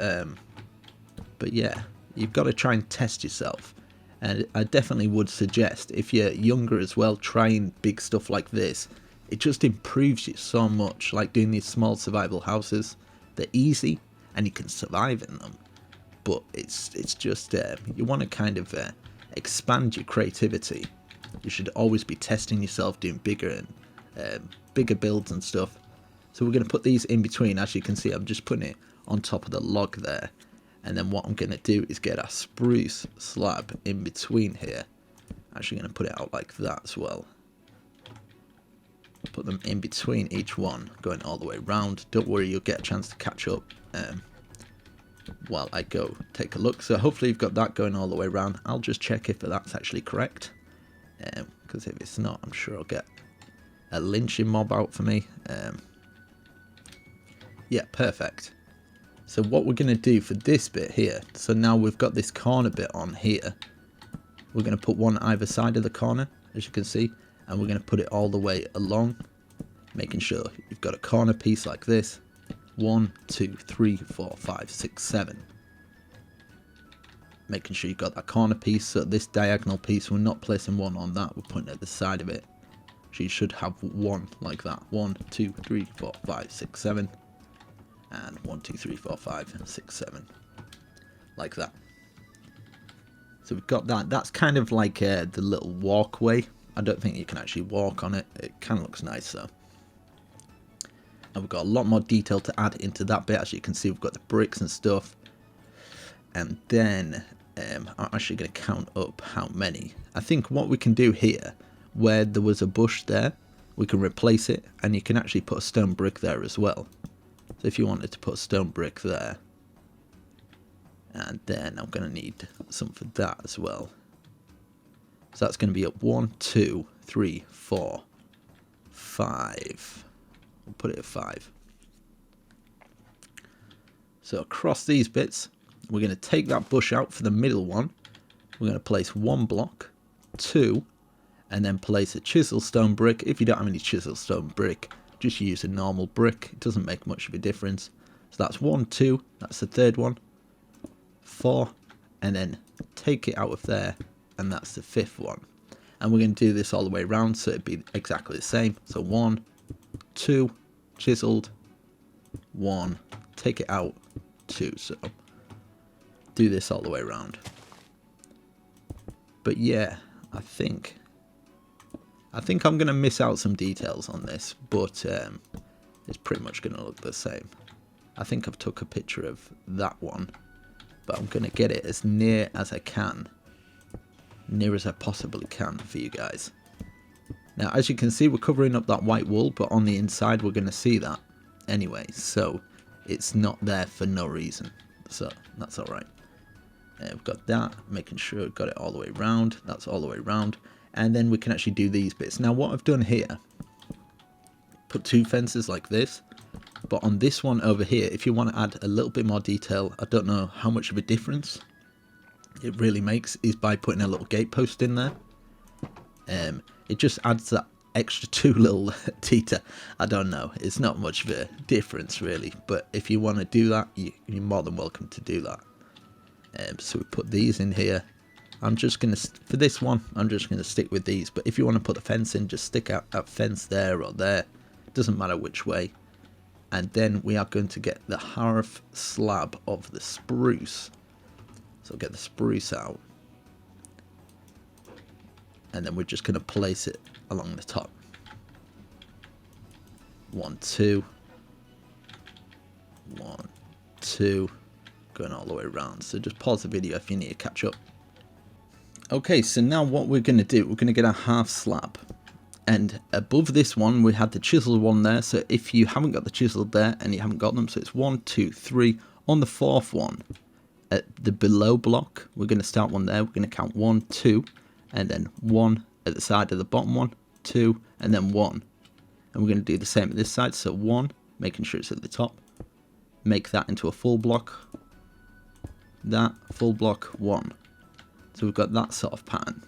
but yeah, you've got to try and test yourself. And I definitely would suggest, if you're younger as well, trying big stuff like this. It just improves you so much, like doing these small survival houses. They're easy and you can survive in them, but it's just you want to kind of expand your creativity. You should always be testing yourself, doing bigger and bigger builds and stuff. So we're going to put these in between. As you can see, I'm just putting it on top of the log there. And then what I'm going to do is get our spruce slab in between here. Actually going to put it out like that as well. Put them in between each one, going all the way around. Don't worry, you'll get a chance to catch up while I go take a look. So hopefully you've got that going all the way around. I'll just check if that's actually correct, because if it's not, I'm sure I'll get a lynching mob out for me. Yeah, perfect. So what we're going to do for this bit here, so now we've got this corner bit on here, we're going to put one either side of the corner, as you can see, and we're going to put it all the way along, making sure you've got a corner piece like this. 1, 2, 3, 4, 5, 6, 7. Making sure you've got that corner piece, so this diagonal piece, we're not placing one on that, we're putting it at the side of it. So you should have one like that. 1, 2, 3, 4, 5, 6, 7. And 1, 2, 3, 4, 5, 6, 7. Like that. So we've got that. That's kind of like the little walkway. I don't think you can actually walk on it. It kind of looks nice though. And we've got a lot more detail to add into that bit. As you can see, we've got the bricks and stuff. And then I'm actually going to count up how many. I think what we can do here, where there was a bush there, we can replace it. And you can actually put a stone brick there as well. So if you wanted to put a stone brick there. And then I'm going to need some for that as well. So that's going to be up 1, 2, 3, 4, 5. We'll put it at 5. So across these bits, we're going to take that bush out for the middle one. We're going to place 1 block, 2, and then place a chisel stone brick. If you don't have any chisel stone brick, just use a normal brick. It doesn't make much of a difference. So that's 1, 2, that's the third one, 4, and then take it out of there. And that's the 5th one. And we're going to do this all the way around, so it'd be exactly the same. So 1, 2, chiseled, 1, take it out, 2. So do this all the way around. But yeah, I think I'm going to miss out some details on this, but it's pretty much going to look the same. I think I've took a picture of that one, but I'm going to get it as near as I can. Near as I possibly can for you guys. Now, as you can see, we're covering up that white wool, but on the inside we're going to see that anyway, so it's not there for no reason, so that's alright. We've got that, making sure we've got it all the way around. That's all the way around, and then we can actually do these bits. Now what I've done here, put 2 fences like this, But on this one over here, if you want to add a little bit more detail, I don't know how much of a difference it really makes, is by putting a little gatepost in there. It just adds that extra 2 little teeter. I don't know, it's not much of a difference really, but if you want to do that, you're more than welcome to do that. So we put these in here. I'm just going to, for this one, I'm just going to stick with these, but if you want to put the fence in, just stick out that fence there or there, doesn't matter which way. And then we are going to get the hearth slab of the spruce. So get the spruce out. And then we're just going to place it along the top. 1, 2. 1, 2. Going all the way around. So just pause the video if you need to catch up. Okay, so now what we're going to do, we're going to get a half slab. And above this one, we had the chiseled one there. So if you haven't got the chiseled there and you haven't got them, so it's 1, 2, 3. On the 4th one, at the below block, we're going to start one there. We're going to count 1, 2. And then 1 at the side of the bottom one, 2, and then 1. And we're going to do the same at this side. So 1, making sure it's at the top. Make that into a full block. That, full block, 1. So we've got that sort of pattern.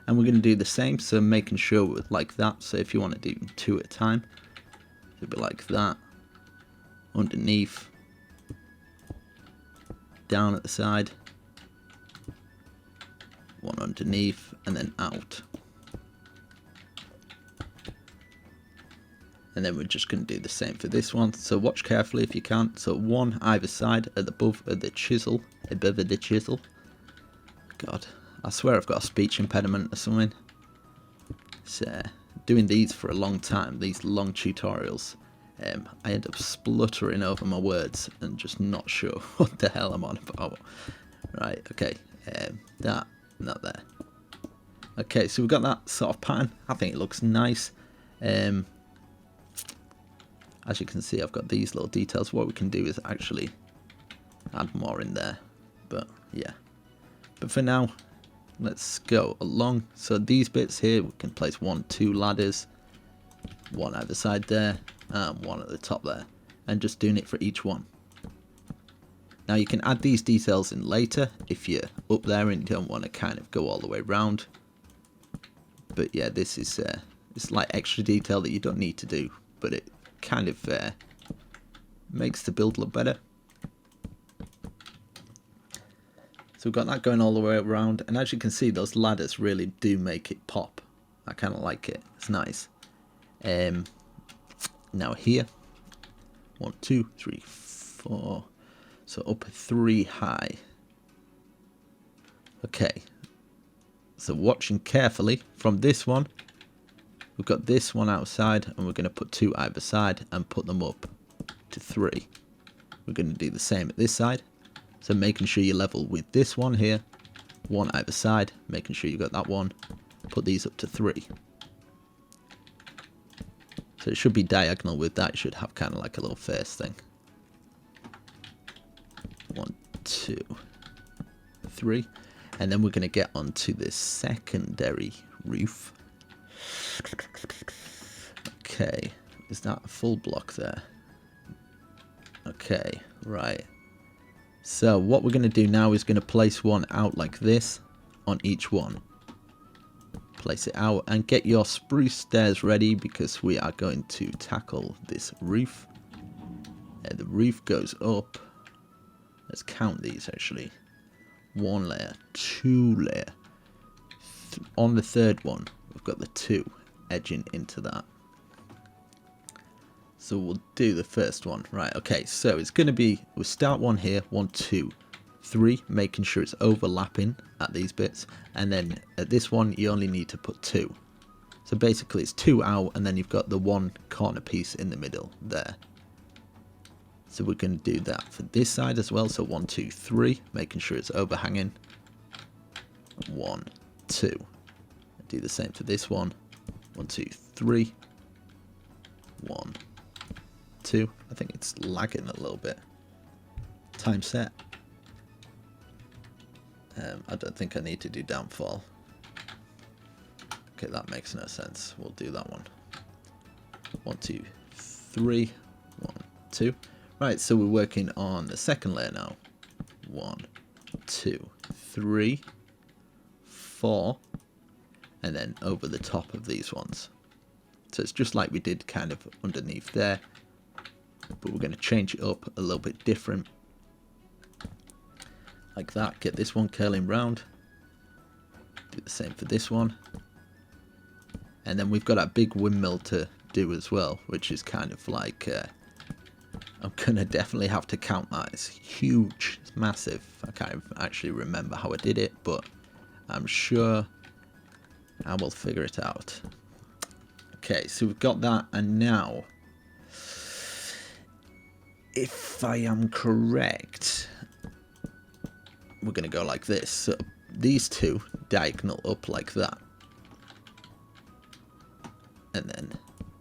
And we're going to do the same, so making sure we're like that. So if you want to do 2 at a time, it'll be like that. Underneath. Down at the side. 1 underneath, and then out. And then we're just going to do the same for this one. So watch carefully if you can. So 1 either side at the above of the chisel. Above of the chisel. God, I swear I've got a speech impediment or something. So doing these for a long time, these long tutorials, I end up spluttering over my words and just not sure what the hell I'm on about. Right, okay, that. Not there. Okay, so we've got that sort of pattern. I think it looks nice. As you can see, I've got these little details. What we can do is actually add more in there. But yeah. But for now, let's go along. So these bits here, we can place 1, 2 ladders. 1 either side there, and 1 at the top there. And just doing it for each one. Now you can add these details in later if you're up there and you don't want to kind of go all the way around. But yeah, this is it's like extra detail that you don't need to do, but it kind of makes the build look better. So we've got that going all the way around, and as you can see, those ladders really do make it pop. I kind of like it. It's nice. Now here, 1, 2, 3, 4. So up 3 high. Okay. So watching carefully from this one, we've got this one outside, and we're going to put 2 either side and put them up to 3. We're going to do the same at this side. So making sure you're level with this one here, 1 either side, making sure you've got that one. Put these up to 3. So it should be diagonal with that. It should have kind of like a little face thing. 1, 2, 3, and then we're going to get onto this secondary roof. Okay, is that a full block there? Okay, right. So what we're going to do now is going to place 1 out like this on each one. Place it out and get your spruce stairs ready because we are going to tackle this roof. The roof goes up. Let's count these actually. 1 layer, 2 layer. On the 3rd one, we've got the 2 edging into that. So we'll do the first one. Right, okay, so it's going to be, we'll start 1 here, 1, 2, 3, making sure it's overlapping at these bits. And then at this one, you only need to put 2. So basically it's 2 out, and then you've got the 1 corner piece in the middle there. So we're going to do that for this side as well. So 1, 2, 3, making sure it's overhanging. 1, 2. Do the same for this one. 1, 2, 3. 1, 2. I think it's lagging a little bit. Time set. I don't think I need to do downfall. Okay, that makes no sense. We'll do that one. 1, 2, 3. 2. Right, so we're working on the second layer now. 1, 2, 3, 4, and then over the top of these ones. So it's just like we did kind of underneath there, but we're going to change it up a little bit different. Like that, get this one curling round. Do the same for this one. And then we've got that big windmill to do as well, which is kind of like, I'm going to definitely have to count that. It's huge, it's massive. I can't actually remember how I did it, but I'm sure I will figure it out. Okay, so we've got that, and now, if I am correct, we're going to go like this. So these two diagonal up like that. And then,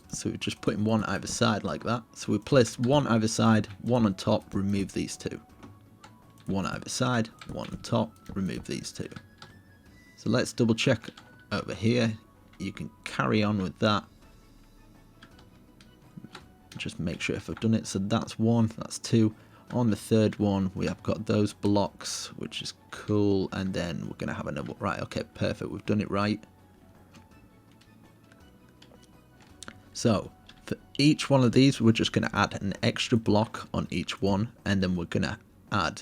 so we're just putting one either side like that. So we place one either side, one on top, remove these two. One either side, one on top, remove these two. So let's double check over here. You can carry on with that. Just make sure if I've done it. So that's 1, that's 2. On the third one, we have got those blocks, which is cool. And then we're going to have another. Right, okay, perfect. We've done it right. So for each one of these, we're just going to add an extra block on each one. And then we're going to add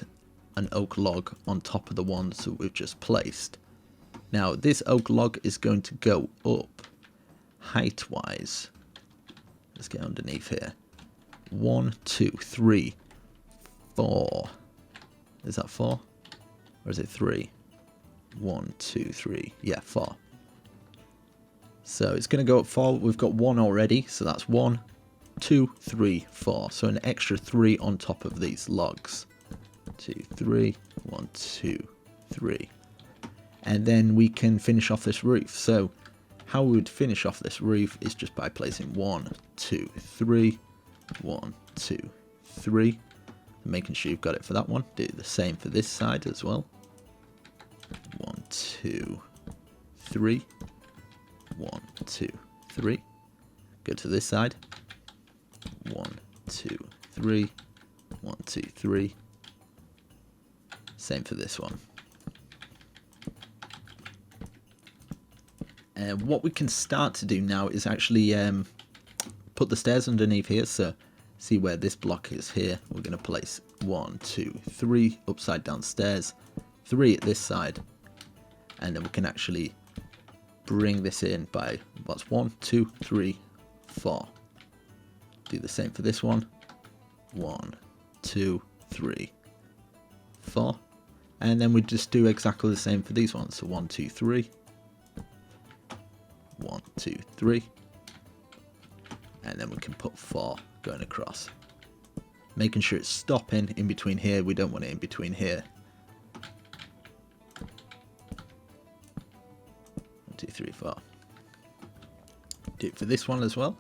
an oak log on top of the ones that we've just placed. Now, this oak log is going to go up height-wise. Let's get underneath here. 1, 2, 3, 4. Is that 4? Or is it 3? 1, 2, 3. Yeah, 4. So it's going to go up 4. We've got 1 already. So that's 1, 2, 3, 4. So an extra 3 on top of these logs. 2, 3. 1, 2, 3. And then we can finish off this roof. So how we would finish off this roof is just by placing 1, 2, 3, 1, 2, 3. Making sure you've got it for that one. Do the same for this side as well. 1, 2, 3. 1, 2, 3. Go to this side. 1, 2, 3. 1, 2, 3. Same for this one. What we can start to do now is actually put the stairs underneath here. So see where this block is here. We're going to place 1, 2, 3 upside down stairs, 3 at this side, and then we can actually bring this in by what's 1, 2, 3, 4. Do the same for this one. 1, 2, 3, 4, and then we just do exactly the same for these ones. So 1, 2, 3. 1, 2, 3, and then we can put 4 going across, making sure it's stopping in between here. We don't want it in between here. 1, 2, 3, 4. Do it for this one as well.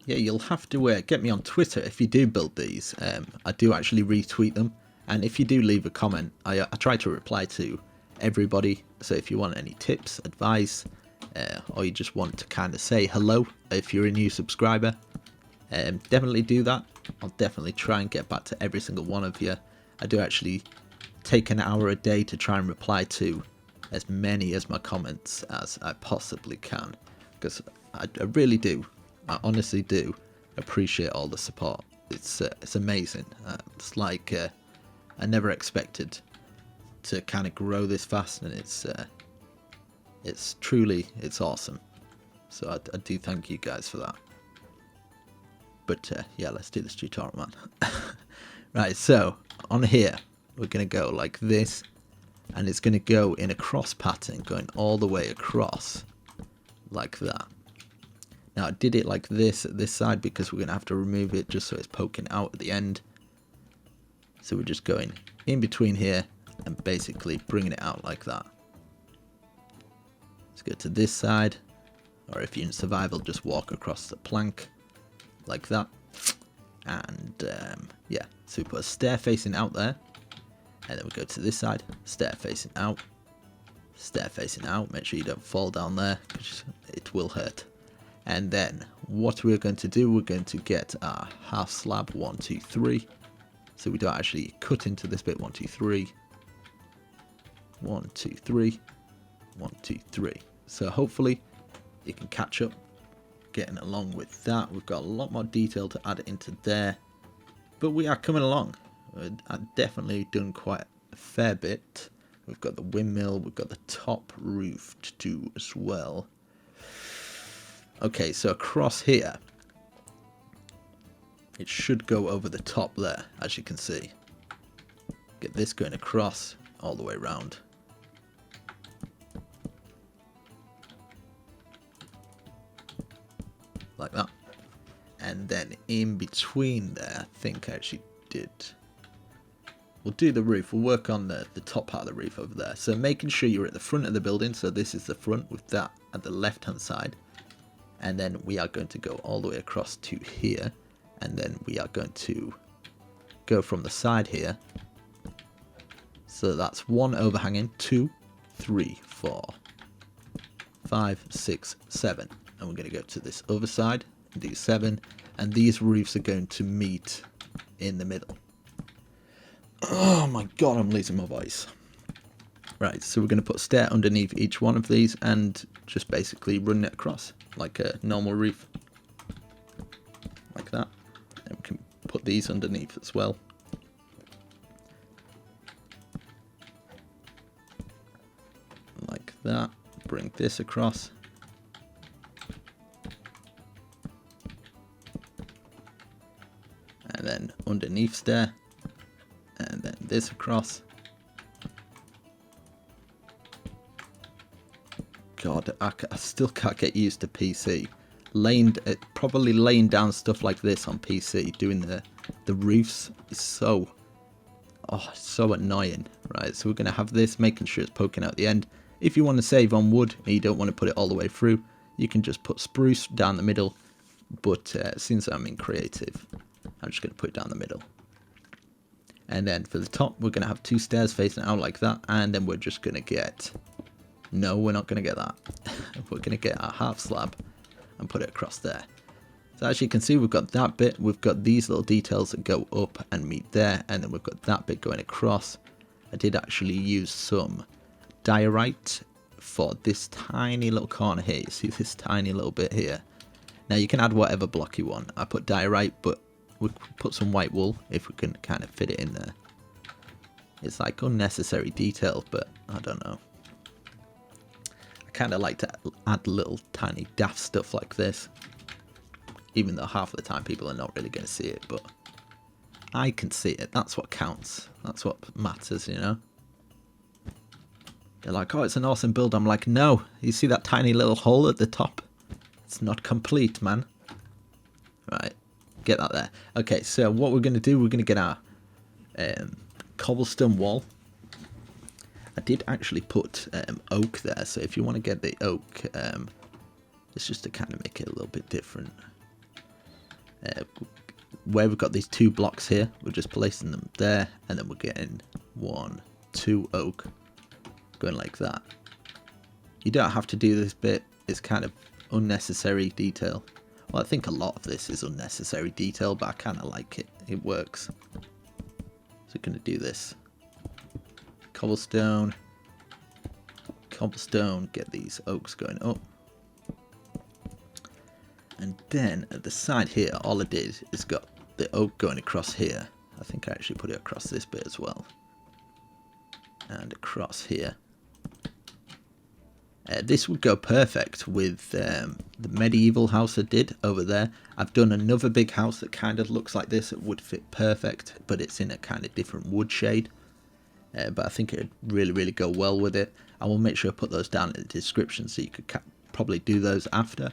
Yeah, you'll have to get me on Twitter if you do build these. I do actually retweet them. And if you do leave a comment, I try to reply to everybody. So if you want any tips, advice, or you just want to kind of say hello if you're a new subscriber, definitely do that. I'll definitely try and get back to every single one of you. I do actually take an hour a day to try and reply to as many as my comments as I possibly can. Because I really do, I honestly do appreciate all the support. It's amazing. It's like... I never expected to kind of grow this fast, and it's truly awesome. So I do thank you guys for that. But yeah, let's do this tutorial, man. Right, so on here we're gonna go like this, and it's gonna go in a cross pattern, going all the way across like that. Now I did it like this at this side because we're gonna have to remove it just so it's poking out at the end. So we're just going in between here and basically bringing it out like that. Let's go to this side, or if you're in survival, just walk across the plank like that. And yeah, so we put a stair facing out there, and then we go to this side, stair facing out, stair facing out. Make sure you don't fall down there, because it will hurt. And then what we're going to do, we're going to get our half slab 1, 2, 3. So we don't actually cut into this bit. 1, 2, 3. 1, 2, 3. 1, 2, 3. So hopefully you can catch up getting along with that. We've got a lot more detail to add into there, but we are coming along. I've definitely done quite a fair bit. We've got the windmill, we've got the top roof to do as well. Okay, so across here, it should go over the top there, as you can see. Get this going across all the way around. Like that. And then in between there, I think I actually did. We'll do the roof. We'll work on the top part of the roof over there. So making sure you're at the front of the building. So this is the front with that at the left hand side. And then we are going to go all the way across to here. And then we are going to go from the side here. So that's 1 overhanging, 2, 3, 4, 5, 6, 7. And we're going to go to this other side and do 7. And these roofs are going to meet in the middle. Oh my god, I'm losing my voice. Right, so we're going to put a stair underneath each one of these and just basically run it across like a normal roof. Like that. And we can put these underneath as well. Like that. Bring this across. And then underneath stair. And then this across. God, I still can't get used to PC. Probably laying down stuff like this on PC, doing the roofs is so annoying. Right, so we're going to have this, making sure it's poking out the end. If you want to save on wood and you don't want to put it all the way through, you can just put spruce down the middle. But since I'm in creative, I'm just going to put it down the middle. And then for the top, we're going to have 2 stairs facing out like that. And then we're just going to get... No, we're not going to get that. We're going to get our half slab and put it across there. So as you can see, we've got that bit. We've got these little details that go up and meet there. And then we've got that bit going across. I did actually use some diorite for this tiny little corner here. You see this tiny little bit here. Now you can add whatever block you want. I put diorite, but we'll put some white wool if we can kind of fit it in there. It's like unnecessary detail, but I don't know. I kind of like to add little tiny daft stuff like this. Even though half of the time people are not really going to see it, but I can see it. That's what counts. That's what matters, you know. They're like, oh, it's an awesome build. I'm like, no. You see that tiny little hole at the top? It's not complete, man. Right. Get that there. Okay, so what we're going to do, we're going to get our cobblestone wall. I did actually put oak there, so if you want to get the oak, it's just to kind of make it a little bit different. Where we've got these 2 blocks here, we're just placing them there, and then we're getting 1, 2 oak, going like that. You don't have to do this bit, it's kind of unnecessary detail. Well, I think a lot of this is unnecessary detail, but I kind of like it. It works. So we're going to do this. Cobblestone. Cobblestone. Get these oaks going up. And then at the side here, all I did is got the oak going across here. I think I actually put it across this bit as well. And across here. This would go perfect with the medieval house I did over there. I've done another big house that kind of looks like this. It would fit perfect, but it's in a kind of different wood shade. But I think it would really, really go well with it. I will make sure I put those down in the description so you could probably do those after.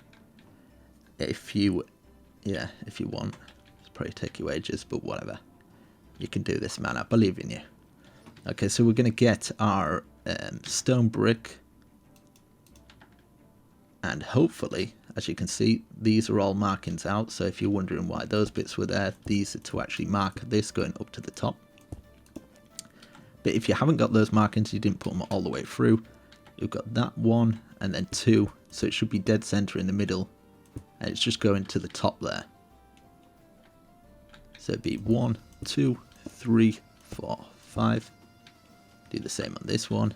If you want. It's probably take you ages, but whatever. You can do this, man. I believe in you. Okay, so we're going to get our stone brick. And hopefully, as you can see, these are all markings out. So if you're wondering why those bits were there, these are to actually mark this going up to the top. But if you haven't got those markings, you didn't put them all the way through, We've got that one and then two, so it should be dead center in the middle, and it's just going to the top there. So it'd be 1, 2, 3, 4, 5. Do the same on this one.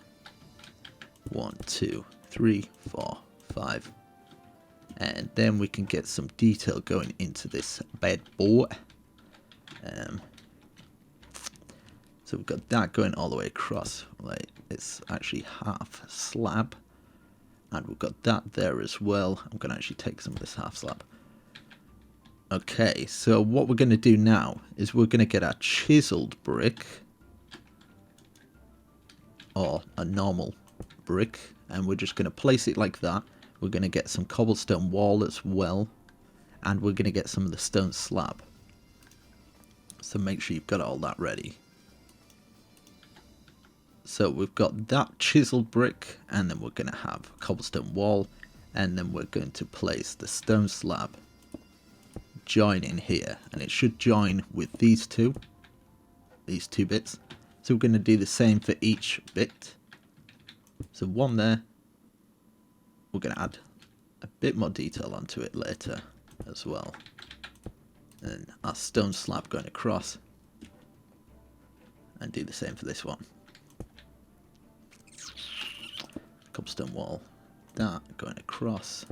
1, 2, 3, 4, 5. And then we can get some detail going into this bedboard. So we've got that going all the way across. Like, it's actually half slab. And we've got that there as well. I'm going to actually take some of this half slab. Okay, so what we're going to do now is we're going to get our chiseled brick. Or a normal brick. And we're just going to place it like that. We're going to get some cobblestone wall as well. And we're going to get some of the stone slab. So make sure you've got all that ready. So we've got that chiseled brick, and then we're going to have a cobblestone wall, and then we're going to place the stone slab join in here, and it should join with these two bits. So we're going to do the same for each bit. So one there. We're going to add a bit more detail onto it later as well. And our stone slab going across, and do the same for this one. Cobblestone wall, that going across.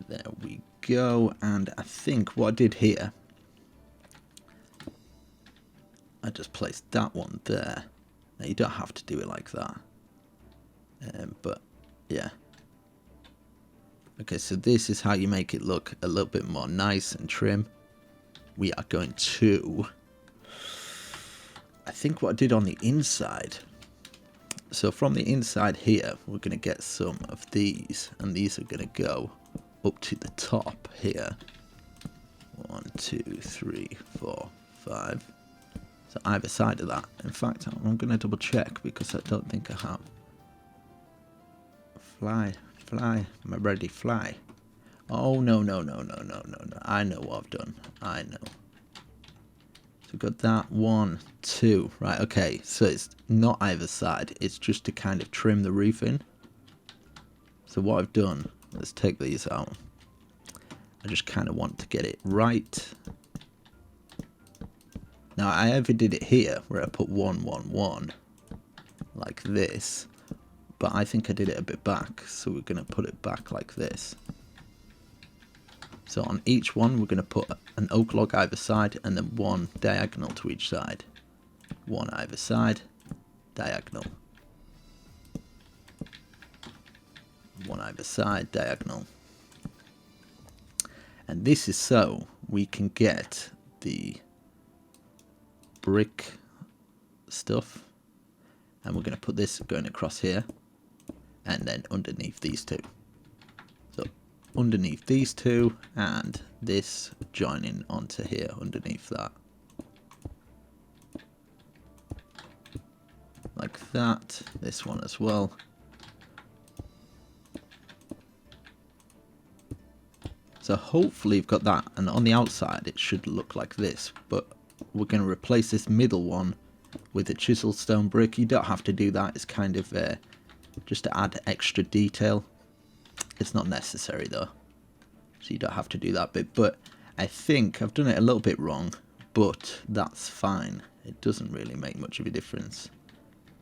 There we go, and I think what I did here, I just placed that one there. Now you don't have to do it like that, but yeah. Okay, so this is how you make it look a little bit more nice and trim. We are going to, I think what I did on the inside. So from the inside here, we're going to get some of these, and these are going to go up to the top here. 1, 2, 3, 4, 5. So either side of that. In fact, I'm going to double check because I don't think I have. Fly. Am I ready? Fly. Oh, no. I know what I've done. I know. So we've got that. 1, 2. Right, okay. So it's not either side. It's just to kind of trim the roof in. So what I've done, let's take these out. I just kind of want to get it right. Now, I either did it here, where I put 1, 1, 1. Like this. But I think I did it a bit back, so we're going to put it back like this. So on each one, we're going to put an oak log either side, and then one diagonal to each side. One either side, diagonal. One either side, diagonal. And this is so we can get the brick stuff. And we're going to put this going across here. And then underneath these two. So underneath these two, and this joining onto here underneath that. Like that. This one as well. So hopefully you've got that, and on the outside it should look like this, but we're going to replace this middle one with a chiseled stone brick. You don't have to do that, it's kind of just to add extra detail. It's not necessary though, so you don't have to do that bit, but I think I've done it a little bit wrong, but that's fine. It doesn't really make much of a difference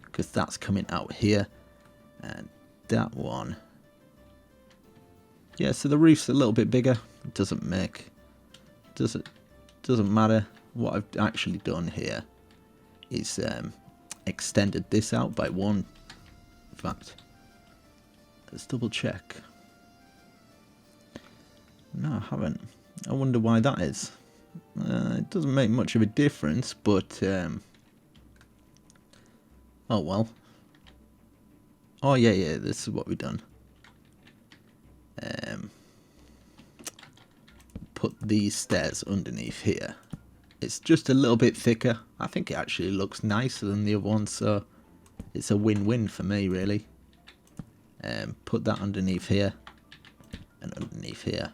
because that's coming out here, and that one, yeah, so the roof's a little bit bigger. It doesn't matter. What I've actually done here is extended this out by 1. In fact, let's double check. No, I haven't. I wonder why that is. It doesn't make much of a difference, but oh well. Oh yeah, this is what we've done. Put these stairs underneath here. It's just a little bit thicker. I think it actually looks nicer than the other one, so it's a win-win for me, really. Put that underneath here, and underneath here.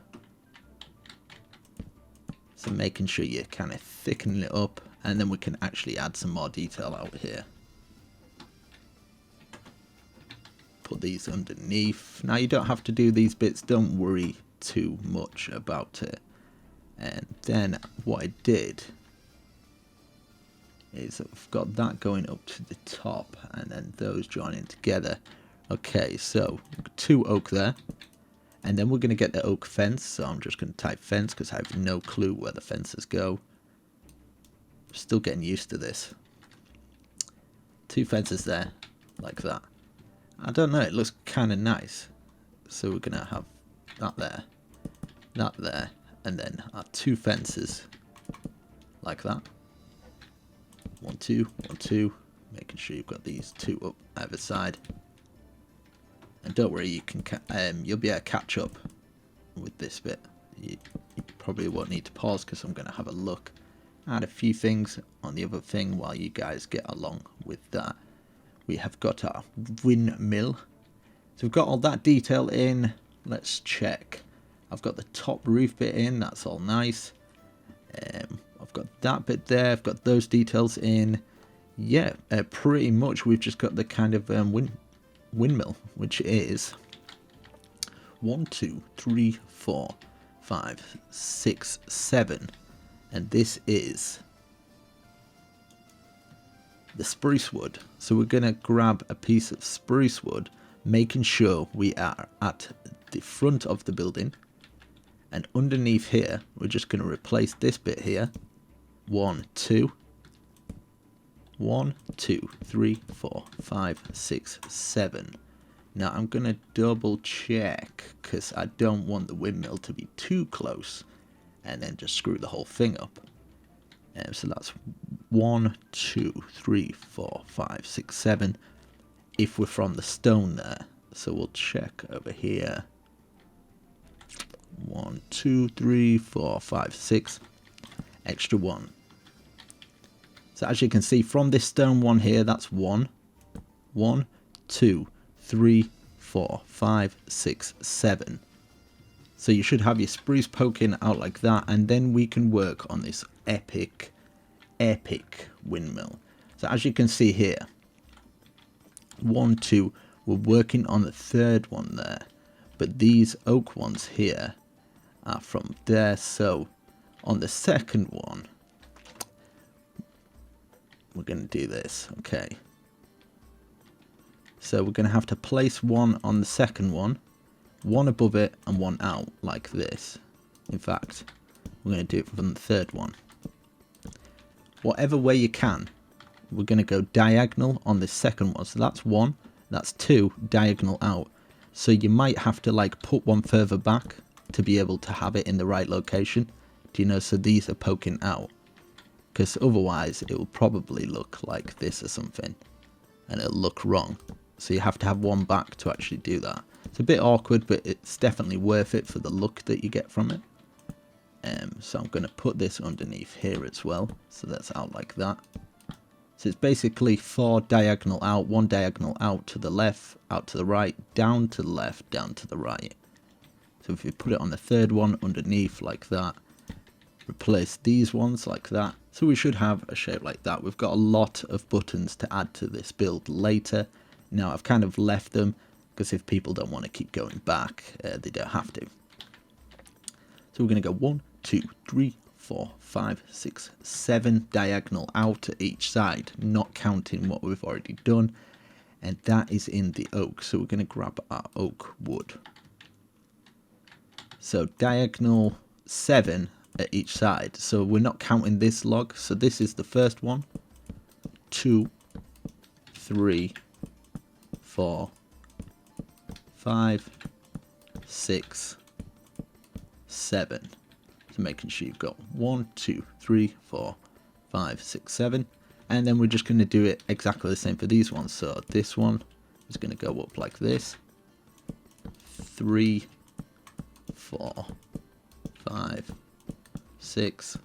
So making sure you're kind of thickening it up, and then we can actually add some more detail out here. Put these underneath. Now you don't have to do these bits, don't worry too much about it. And then what I did is I've got that going up to the top and then those joining together. Okay, so 2 oak there. And then we're going to get the oak fence, so I'm just going to type fence because I have no clue where the fences go. Still getting used to this. 2 fences there, like that. I don't know, it looks kind of nice. So we're going to have that there, and then our 2 fences, like that. 1, 2, 1, 2, making sure you've got these 2 up either side. And don't worry, you can you'll be able to catch up with this bit. You probably won't need to pause because I'm going to have a look at a few things on the other thing while you guys get along with that. We have got our windmill. So we've got all that detail in. Let's check. I've got the top roof bit in. That's all nice. I've got that bit there. I've got those details in. Yeah, pretty much we've just got the kind of windmill, which is 1, 2, 3, 4, 5, 6, 7, and this is the spruce wood. So we're gonna grab a piece of spruce wood, making sure we are at the front of the building, and underneath here we're just gonna replace this bit here. 1, 2, 1, 2, 3, 4, 5, 6, 7. Now I'm going to double check because I don't want the windmill to be too close and then just screw the whole thing up. So that's 1, 2, 3, 4, 5, 6, 7 if we're from the stone there. So we'll check over here. 1, 2, 3, 4, 5, 6. Extra 1. So as you can see from this stone one here, that's 1, 1, 2, 3, 4, 5, 6, 7. So you should have your spruce poking out like that, and then we can work on this epic windmill. So as you can see here, 1, 2, we're working on the 3rd one there, but these oak ones here are from there. So on the 2nd one, we're going to do this. Okay, so we're going to have to place 1 on the 2nd one, 1 above it and 1 out like this. In fact, we're going to do it from the 3rd one. Whatever way you can, we're going to go diagonal on the 2nd one. So that's 1, that's 2, diagonal out. So you might have to like put 1 further back to be able to have it in the right location. Do you know? So these are poking out, because otherwise it will probably look like this or something and it'll look wrong. So you have to have 1 back to actually do that. It's a bit awkward, but it's definitely worth it for the look that you get from it. So I'm going to put this underneath here as well, so that's out like that. So it's basically 4 diagonal out, 1 diagonal out to the left, out to the right, down to the left, down to the right. So if you put it on the 3rd one underneath like that, replace these ones like that. So we should have a shape like that. We've got a lot of buttons to add to this build later. Now I've kind of left them because if people don't want to keep going back, they don't have to. So we're going to go 1, 2, 3, 4, 5, 6, 7 diagonal out to each side, not counting what we've already done. And that is in the oak. So we're going to grab our oak wood. So diagonal 7 at each side. So we're not counting this log. So this is the first one. 2, 3, 4, 5, 6, 7. So making sure you've got 1, 2, 3, 4, 5, 6, 7. And then we're just going to do it exactly the same for these ones. So this one is going to go up like this. 3, 4, 5, 6,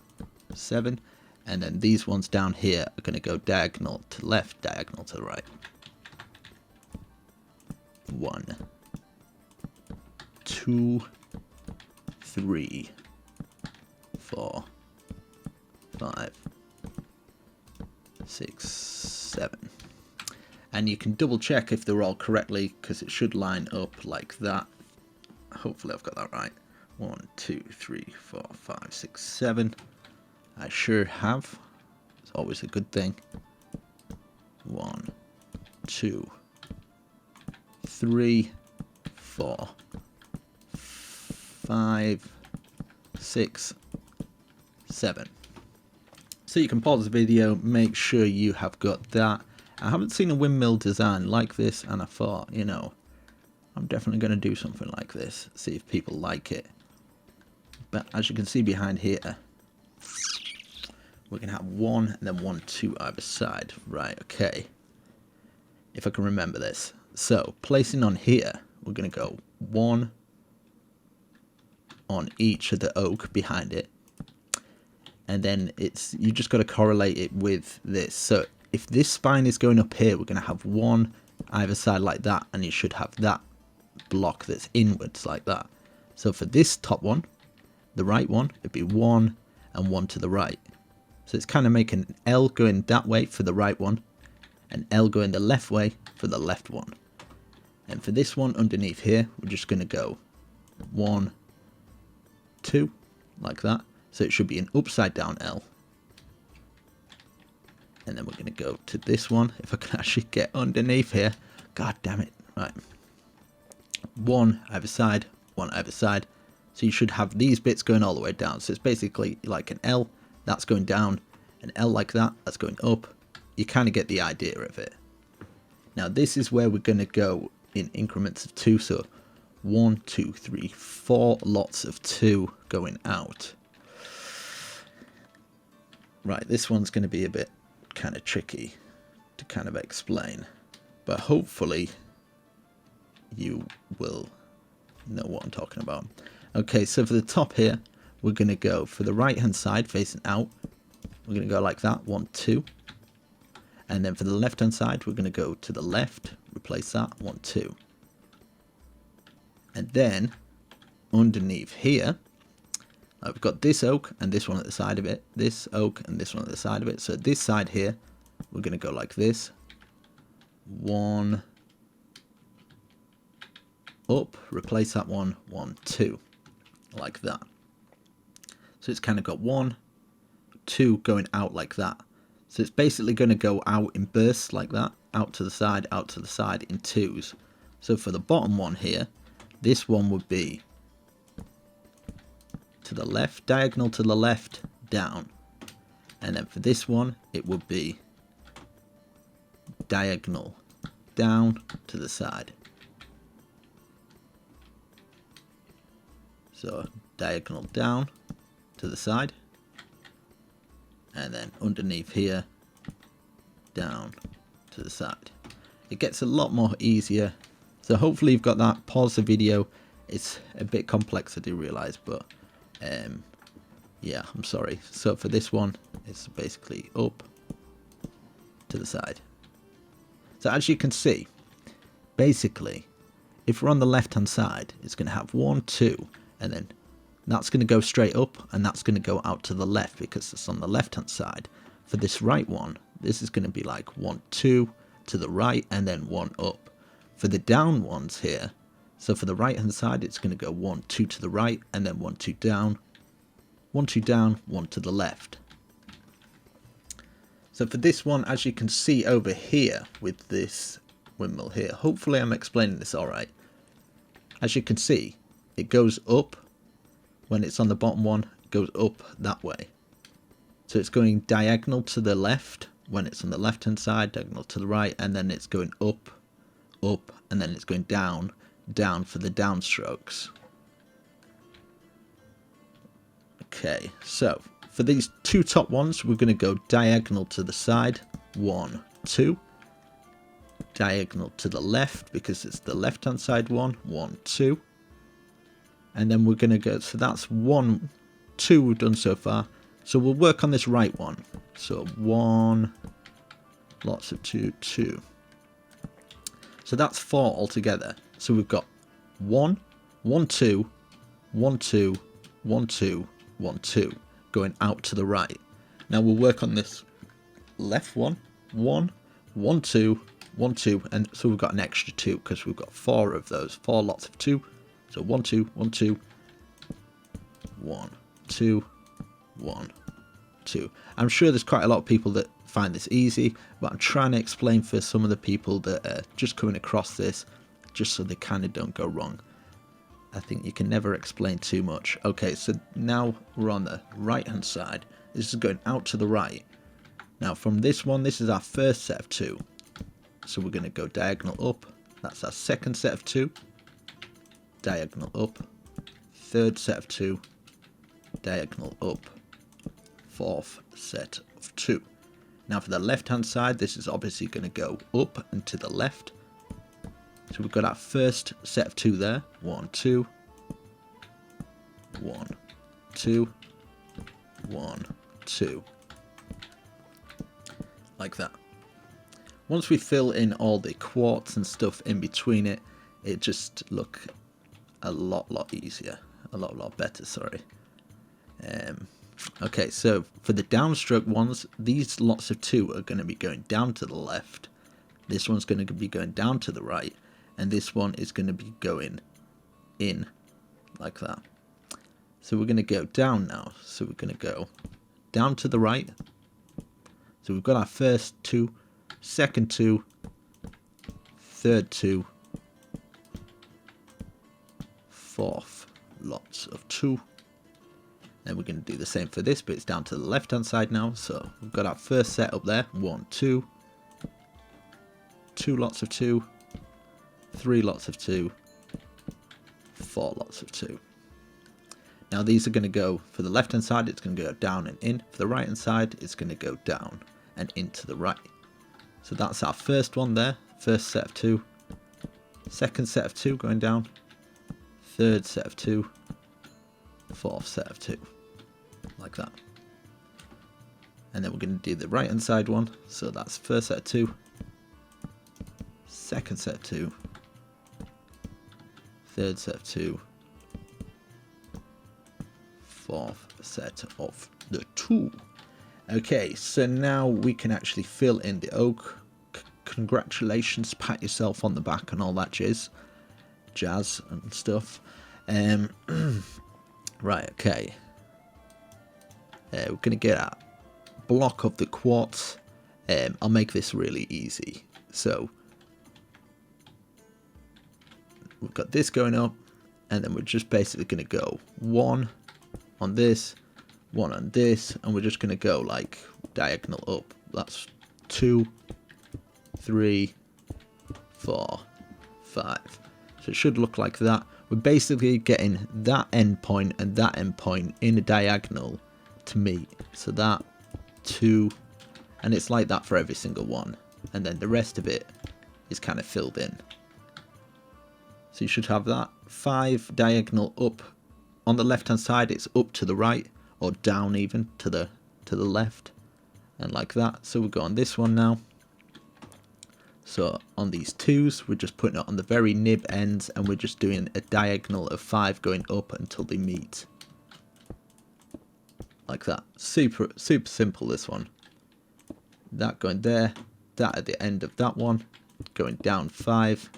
7. And then these ones down here are going to go diagonal to left, diagonal to the right. 1, 2, 3, 4, 5, 6, 7. And you can double check if they're all correctly, because it should line up like that. Hopefully I've got that right. 1, 2, 3, 4, 5, 6, 7. I sure have. It's always a good thing. 1, 2, 3, 4, 5, 6, 7. So you can pause the video, make sure you have got that. I haven't seen a windmill design like this, and I thought, you know, I'm definitely going to do something like this, see if people like it. But as you can see behind here, we're going to have 1 and then 1, 2 either side. Right, okay. If I can remember this. So, placing on here, we're going to go 1 on each of the oak behind it. And then you just got to correlate it with this. So, if this spine is going up here, we're going to have 1 either side like that, and you should have that block that's inwards like that. So for this top one, the right one, it'd be 1 and 1 to the right. So it's kind of making an L going that way for the right one, and L going the left way for the left one. And for this one underneath here, we're just going to go 1, 2, like that. So it should be an upside down L. And then we're going to go to this one, if I can actually get underneath here. God damn it. Right. 1 either side, 1 either side. So you should have these bits going all the way down. So it's basically like an L, that's going down, an L like that, that's going up. You kind of get the idea of it. Now this is where we're going to go in increments of 2. So 1, 2, 3, 4 lots of 2 going out. Right, this one's going to be a bit kind of tricky to kind of explain, but hopefully you will know what I'm talking about. Okay, so for the top here, we're going to go for the right hand side facing out, we're going to go like that, 1, 2, and then for the left hand side, we're going to go to the left, replace that, 1, 2, and then underneath here, I've got this oak and this one at the side of it, this oak and this one at the side of it. So this side here, we're going to go like this. 1 up, replace that one, 1, 2, like that. So it's kind of got 1, 2 going out like that. So it's basically going to go out in bursts like that, out to the side in 2s. So for the bottom one here, this one would be to the left, diagonal to the left, down. And then for this one, it would be diagonal down to the side. So diagonal down to the side, and then underneath here, down to the side. It gets a lot more easier. So hopefully you've got that. Pause the video. It's a bit complex, I do realise, but yeah, I'm sorry. So for this one, it's basically up to the side. So as you can see, basically, if we're on the left hand side, it's going to have 1, 2, and then that's going to go straight up, and that's going to go out to the left because it's on the left hand side. For this right one, this is going to be like 1, 2 to the right, and then 1 up. For the down ones here, so for the right hand side, it's going to go 1, 2 to the right, and then 1, 2 down, 1, 2 down, 1 to the left. So for this one, as you can see over here with this windmill here, hopefully I'm explaining this alright. As you can see, it goes up when it's on the bottom one, it goes up that way. So it's going diagonal to the left when it's on the left hand side, diagonal to the right, and then it's going up, up, and then it's going down, down for the downstrokes. Okay, so for these 2 top ones, we're going to go diagonal to the side, 1, 2, diagonal to the left because it's the left hand side one, 1, 2, and then we're going to go, so that's 1, 2 we've done so far. So we'll work on this right one. So 1, lots of 2, 2. So that's 4 altogether. So we've got 1, 1, 2, 1, 2, 1, 2, 1, 2, going out to the right. Now we'll work on this left one, 1, 1, 2, 1, 2, and so we've got an extra 2 because we've got 4 of those, 4 lots of 2. So 1, 2, 1, 2, 1, 2, 1, 2. I'm sure there's quite a lot of people that find this easy, but I'm trying to explain for some of the people that are just coming across this, just so they kind of don't go wrong. I think you can never explain too much. Okay, so now we're on the right hand side. This is going out to the right. Now from this one, this is our first set of 2. So we're going to go diagonal up. That's our second set of 2. Diagonal up. Third set of 2. Diagonal up. Fourth set of 2. Now for the left hand side, this is obviously going to go up and to the left. So we've got our first set of 2 there. 1, 2. 1, 2. 1, 2. Like that. Once we fill in all the quartz and stuff in between it, it just look a lot easier. A lot better, sorry. Okay, so for the downstroke ones, these lots of 2 are going to be going down to the left. This one's going to be going down to the right. And this one is going to be going in like that. So we're going to go down now. So we're going to go down to the right. So we've got our first 2, second 2, third 2, fourth lots of 2. And we're going to do the same for this, but it's down to the left hand side now. So we've got our first set up there. 1, 2, 2 lots of 2. 3 lots of 2, 4 lots of 2. Now these are going to go, for the left hand side it's going to go down and in, for the right hand side it's going to go down and into the right. So that's our first one there, first set of 2, second set of 2 going down, third set of 2, fourth set of 2, like that. And then we're going to do the right hand side one, so that's first set of 2, second set of 2, third set of 2, fourth set of the 2. Okay, so now we can actually fill in the oak. Congratulations, pat yourself on the back and all that jazz and stuff. Right, okay. We're gonna get a block of the quartz. I'll make this really easy. So we've got this going up, and then we're just basically going to go 1 on this, 1 on this, and we're just going to go like diagonal up. That's 2, 3, 4, 5. So it should look like that. We're basically getting that end point and that end point in a diagonal to meet. So that, 2, and it's like that for every single one. And then the rest of it is kind of filled in. So you should have that 5 diagonal up. On the left hand side it's up to the right, or down even to the left, and like that. So we'll go on this one now. So on these 2s we're just putting it on the very nib ends, and we're just doing a diagonal of 5 going up until they meet. Like that. Super simple, this one. That going there, that at the end of that one, going down 5.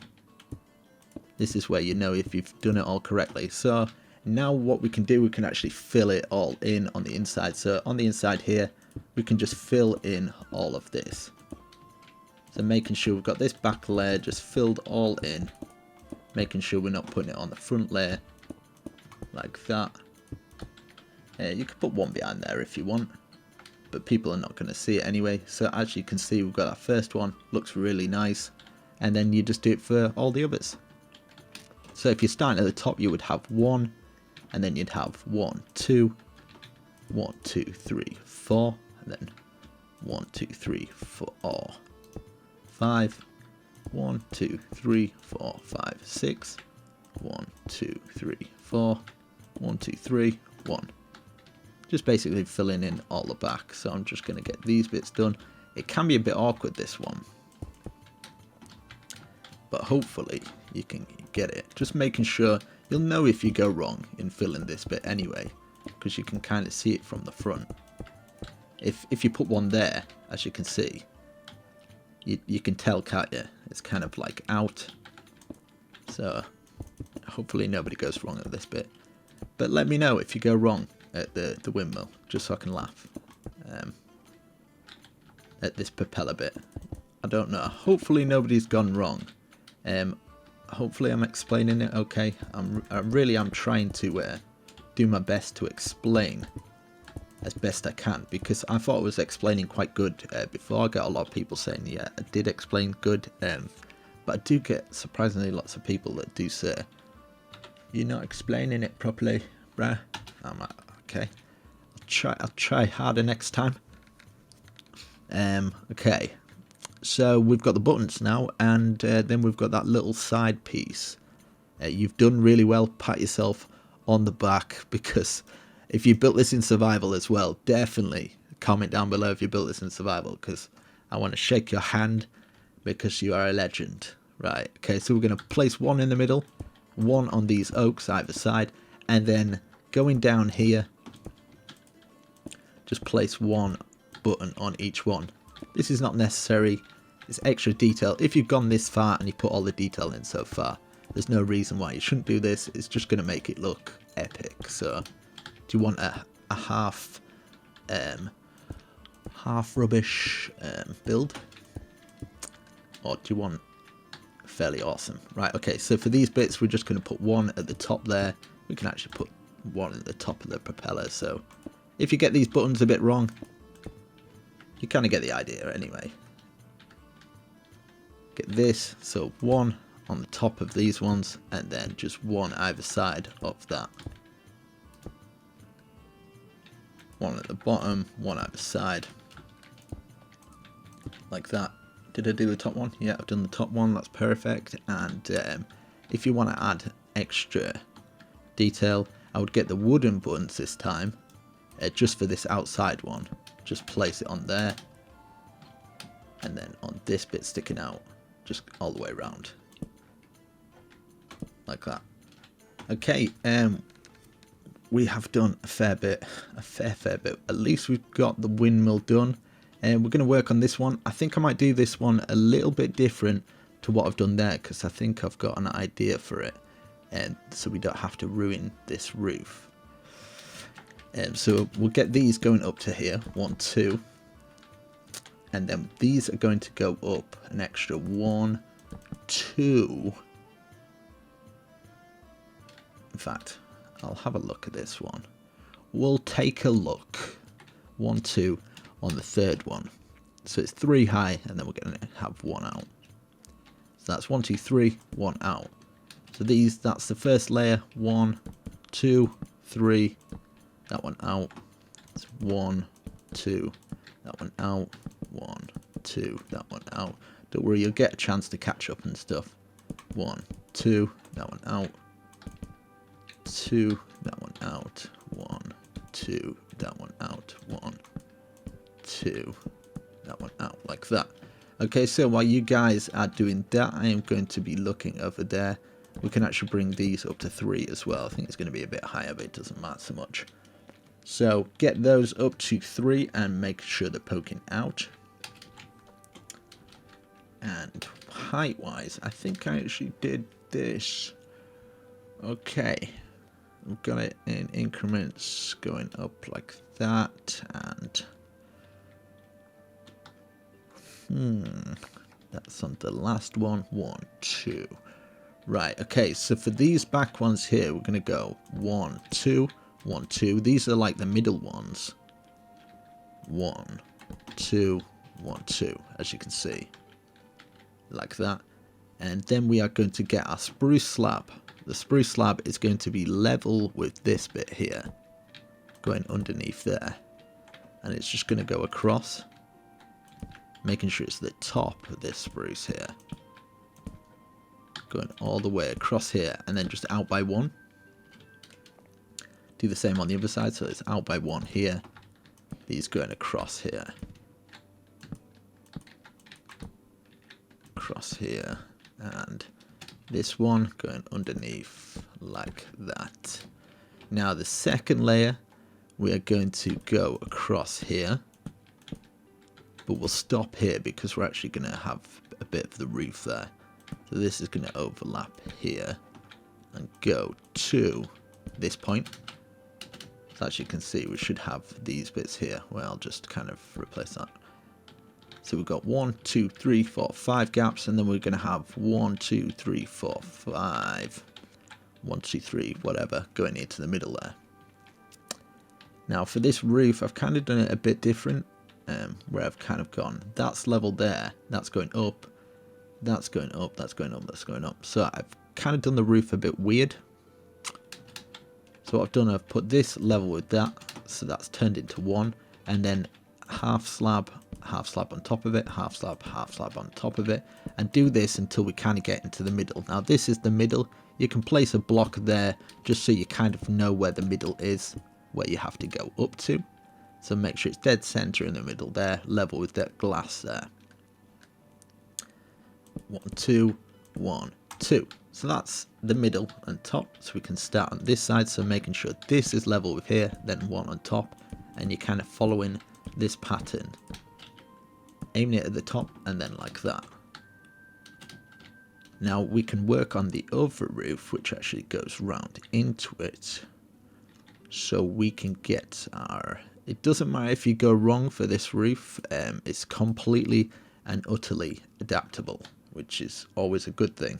This is where you know if you've done it all correctly. So now what we can do, we can actually fill it all in on the inside. So on the inside here, we can just fill in all of this. So making sure we've got this back layer just filled all in. Making sure we're not putting it on the front layer. Like that. You could put one behind there if you want, but people are not going to see it anyway. So as you can see, we've got our first one. Looks really nice. And then you just do it for all the others. So if you're starting at the top, you would have 1, and then you'd have 1, 2, 1, 2, 3, 4, and then 1, 2, 3, 4, 5, 1, 2, 3, 4, 5, 6, 1, 2, 3, 4, 1, 2, 3, 1. Just basically filling in all the back. So I'm just going to get these bits done. It can be a bit awkward, this one, but hopefully you can get it. Just making sure you'll know if you go wrong in filling this bit anyway, because you can kind of see it from the front. If you put one there, as you can see, you can tell, can't you? It's kind of like out. So hopefully nobody goes wrong at this bit. But let me know if you go wrong at the windmill, just so I can laugh. At this propeller bit. I don't know. Hopefully nobody's gone wrong. Hopefully I'm explaining it okay. I really am trying to do my best to explain as best I can, because I thought I was explaining quite good before. I got a lot of people saying, yeah, I did explain good, but I do get surprisingly lots of people that do say, you're not explaining it properly, bruh. I'm like, okay, I'll try harder next time. Okay, so we've got the buttons now, and then we've got that little side piece. You've done really well. Pat yourself on the back, because if you built this in survival as well, definitely comment down below if you built this in survival, because I want to shake your hand, because you are a legend. Right, okay, so we're going to place one in the middle, one on these oaks either side, and then going down here, just place one button on each one. This is not necessary, it's extra detail. If you've gone this far and you put all the detail in so far, there's no reason why you shouldn't do this. It's just going to make it look epic. So do you want a half rubbish build, or do you want fairly awesome? Right, okay, so for these bits we're just going to put one at the top there. We can actually put one at the top of the propeller, so if you get these buttons a bit wrong, you kind of get the idea anyway. Get this, so one on the top of these ones, and then just one either side of that. One at the bottom, one either side, like that. Did I do the top one? Yeah, I've done the top one, that's perfect. And if you want to add extra detail, I would get the wooden buttons this time, just for this outside one. Just place it on there, and then on this bit sticking out, just all the way around, like that. Okay, we have done a fair bit, a fair bit. At least we've got the windmill done, and we're going to work on this one. I think I might do this one a little bit different to what I've done there, because I think I've got an idea for it, and so we don't have to ruin this roof. So we'll get these going up to here, 1, 2, and then these are going to go up an extra 1, 2. In fact, I'll have a look at this one. We'll take a look. 1, 2 on the third one. So it's 3 high, and then we're going to have 1 out. So that's 1, 2, 3, 1 out. So these, that's the first layer. 1, 2, 3. That one out. It's 1, 2. That one out. 1, 2. That one out. Don't worry, you'll get a chance to catch up and stuff. 1, 2. That one out. 2. That one out. 1, 2. That one out. 1, 2. That one out. Like that. Okay, so while you guys are doing that, I am going to be looking over there. We can actually bring these up to 3 as well. I think it's going to be a bit higher, but it doesn't matter so much. So get those up to 3 and make sure they're poking out. And height wise, I think I actually did this. Okay, we've got it in increments going up like that, and that's on the last one. 1, 2. Right, okay, so for these back ones here, we're going to go 1, 2, 1, 2. These are like the middle ones. 1, 2, 1, 2, as you can see. Like that. And then we are going to get our spruce slab. The spruce slab is going to be level with this bit here, going underneath there. And it's just going to go across, making sure it's the top of this spruce here. Going all the way across here, and then just out by 1. Do the same on the other side, so it's out by 1 here. These going across here. Across here. And This one going underneath like that. Now the second layer, we are going to go across here, but we'll stop here because we're actually going to have a bit of the roof there. So this is going to overlap here and go to this point. So as you can see, we should have these bits here. Well, I'll just kind of replace that. So we've got 1, 2, 3, 4, 5 gaps, and then we're going to have 1, 2, 3, 4, 5, 1, 2, 3, whatever, going into the middle there. Now for this roof, I've kind of done it a bit different, where I've kind of gone, that's level there, that's going up, that's going up, that's going up, that's going up. So I've kind of done the roof a bit weird. So what I've done, I've put this level with that, so that's turned into one, and then half slab on top of it, half slab on top of it, and do this until we kind of get into the middle. Now this is the middle. You can place a block there just so you kind of know where the middle is, where you have to go up to. So make sure it's dead center in the middle there, level with that glass there. 1, 2, 1, 2. So that's the middle and top. So we can start on this side, so making sure this is level with here, then one on top, and you're kind of following this pattern, aiming it at the top, and then like that. Now we can work on the other roof, which actually goes round into it, so we can get our, it doesn't matter if you go wrong for this roof, it's completely and utterly adaptable, which is always a good thing.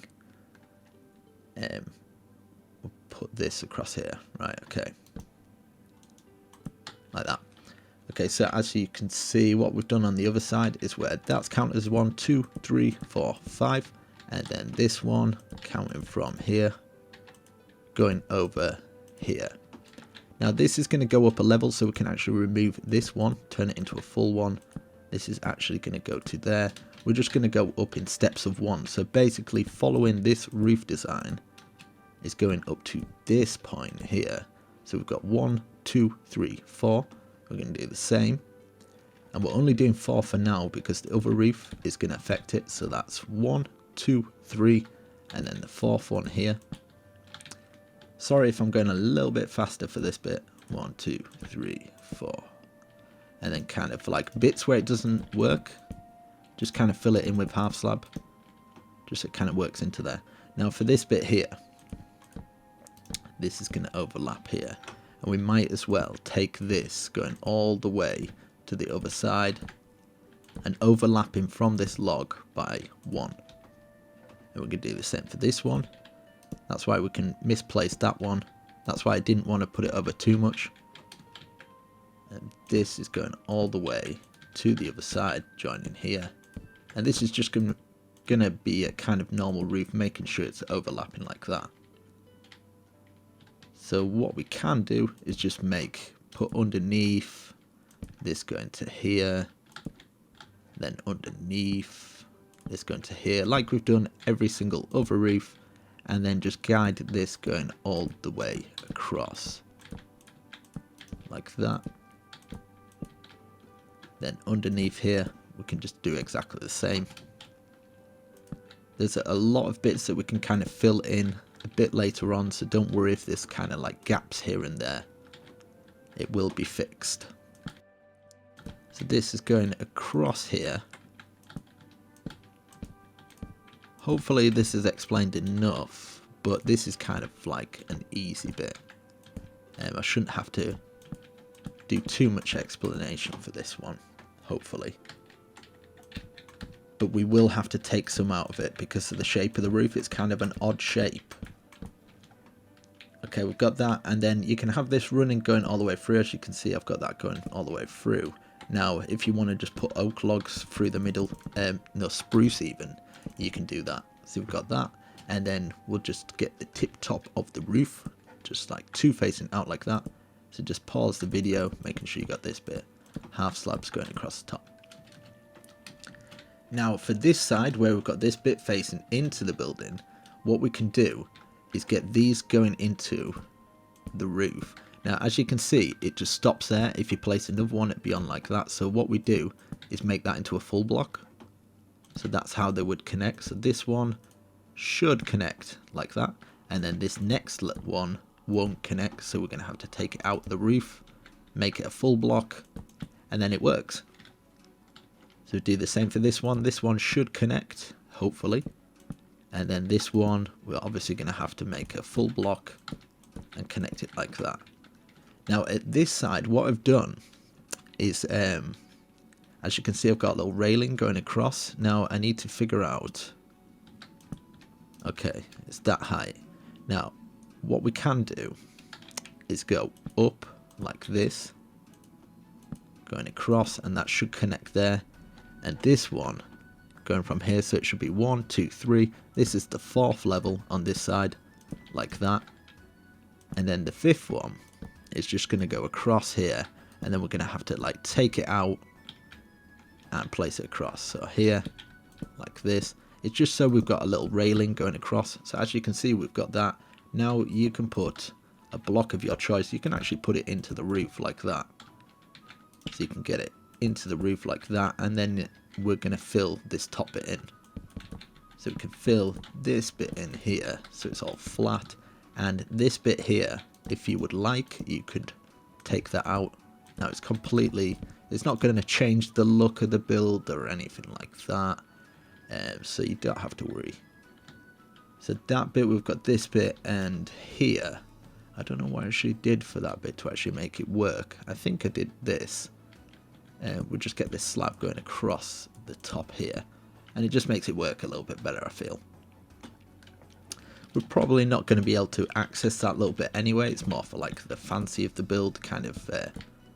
We'll put this across here, right, okay, like that. Okay, so as you can see, what we've done on the other side is where that's counted as 1, 2, 3, 4, 5, and then this one counting from here, going over here. Now this is going to go up a level, so we can actually remove this one, turn it into a full one. This is actually going to go to there. We're just going to go up in steps of 1. So basically following this roof design is going up to this point here. So we've got 1, 2, 3, 4. We're going to do the same, and we're only doing 4 for now because the other roof is going to affect it. So that's 1, 2, 3, and then the 4th one here. Sorry if I'm going a little bit faster for this bit. 1, 2, 3, 4, and then kind of like bits where it doesn't work, just kind of fill it in with half slab, just so it kind of works into there. Now for this bit here, this is going to overlap here. And we might as well take this going all the way to the other side and overlapping from this log by 1. And we're going to do the same for this one. That's why we can misplace that one. That's why I didn't want to put it over too much. And this is going all the way to the other side, joining here. And this is just going to be a kind of normal roof, making sure it's overlapping like that. So what we can do is just put underneath, this going to here, then underneath, this going to here, like we've done every single other roof, and then just guide this going all the way across, like that. Then underneath here, we can just do exactly the same. There's a lot of bits that we can kind of fill in a bit later on, so don't worry if there's kind of like gaps here and there. It will be fixed. So this is going across here. Hopefully this is explained enough, but this is kind of like an easy bit. I shouldn't have to do too much explanation for this one, hopefully. But we will have to take some out of it because of the shape of the roof. It's kind of an odd shape. Okay, we've got that, and then you can have this running going all the way through. As you can see, I've got that going all the way through. Now, if you want to just put oak logs through the middle, no, spruce even, you can do that. So we've got that, and then we'll just get the tip top of the roof, just like 2 facing out like that. So just pause the video, making sure you got this bit. Half slabs going across the top. Now for this side, where we've got this bit facing into the building, what we can do is get these going into the roof. Now as you can see, it just stops there. If you place another one, it'd be on like that. So what we do is make that into a full block. So that's how they would connect. So this one should connect like that. And then this next one won't connect, so we're going to have to take it out the roof, make it a full block, and then it works. So do the same for this one. This one should connect, hopefully. And then this one, we're obviously going to have to make a full block and connect it like that. Now at this side, what I've done is, as you can see, I've got a little railing going across. Now I need to figure out, okay, it's that height. Now what we can do is go up like this, going across, and that should connect there. And this one going from here, so it should be 1, 2, 3. This is the 4th level on this side, like that. And then the 5th one is just going to go across here, and then we're going to have to like take it out and place it across. So here, like this. It's just so we've got a little railing going across. So as you can see, we've got that. Now you can put a block of your choice. You can actually put it into the roof like that. So you can get it into the roof like that, and then we're going to fill this top bit in. So we can fill this bit in here, so it's all flat. And this bit here, if you would like, you could take that out. Now it's completely, it's not going to change the look of the build or anything like that. So you don't have to worry. So that bit, we've got this bit, and here, I don't know what I actually did for that bit to actually make it work. I think I did this. We'll just get this slab going across the top here, and it just makes it work a little bit better, I feel. We're probably not going to be able to access that little bit anyway. It's more for like the fancy of the build, kind of,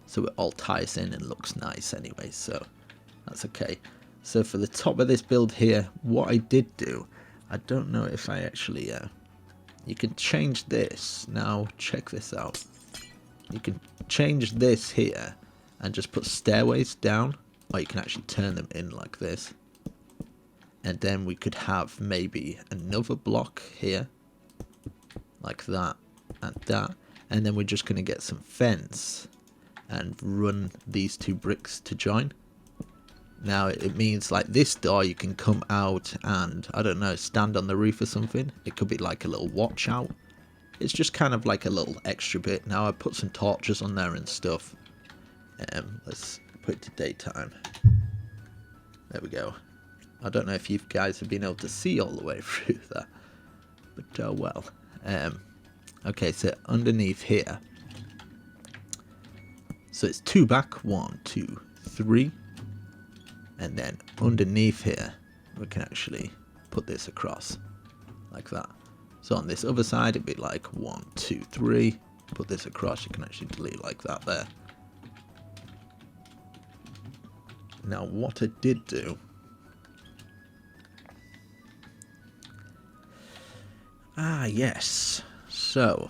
so it all ties in and looks nice anyway, so that's okay. So for the top of this build here, what I did do, I don't know if I actually, you can change this. Now check this out. You can change this here and just put stairways down, or you can actually turn them in like this. And then we could have maybe another block here, like that and that. And then we're just going to get some fence and run these 2 bricks to join. Now it means like this door, you can come out and, I don't know, stand on the roof or something. It could be like a little watch out. It's just kind of like a little extra bit. Now I put some torches on there and stuff. Let's put it to daytime. There we go. I don't know if you guys have been able to see all the way through that, but well. Okay, so underneath here, so it's 2 back, 1, 2, 3, and then underneath here we can actually put this across like that. So on this other side it'd be like 1, 2, 3, put this across. You can actually delete like that there. Now what I did do, yes, so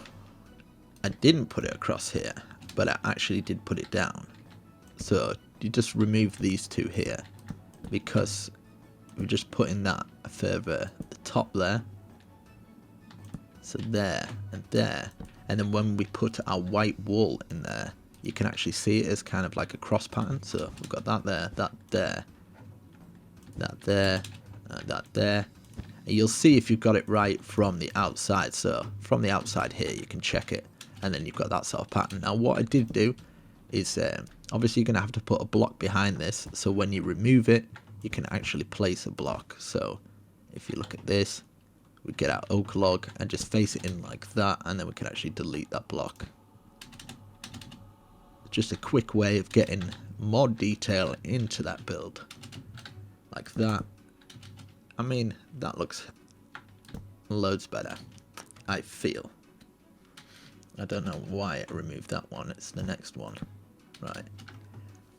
I didn't put it across here, but I actually did put it down. So you just remove these 2 here, because we're just putting that further at the top there. So there and there, and then when we put our white wool in there, you can actually see it as kind of like a cross pattern. So we've got that there, that there, that there, and that there. And you'll see if you've got it right from the outside. So from the outside here, you can check it, and then you've got that sort of pattern. Now what I did do is, obviously you're going to have to put a block behind this, so when you remove it, you can actually place a block. So if you look at this, we get our oak log and just face it in like that, and then we can actually delete that block. Just a quick way of getting more detail into that build, like that. I mean, that looks loads better, I feel. I don't know why I removed that one. It's the next one. Right.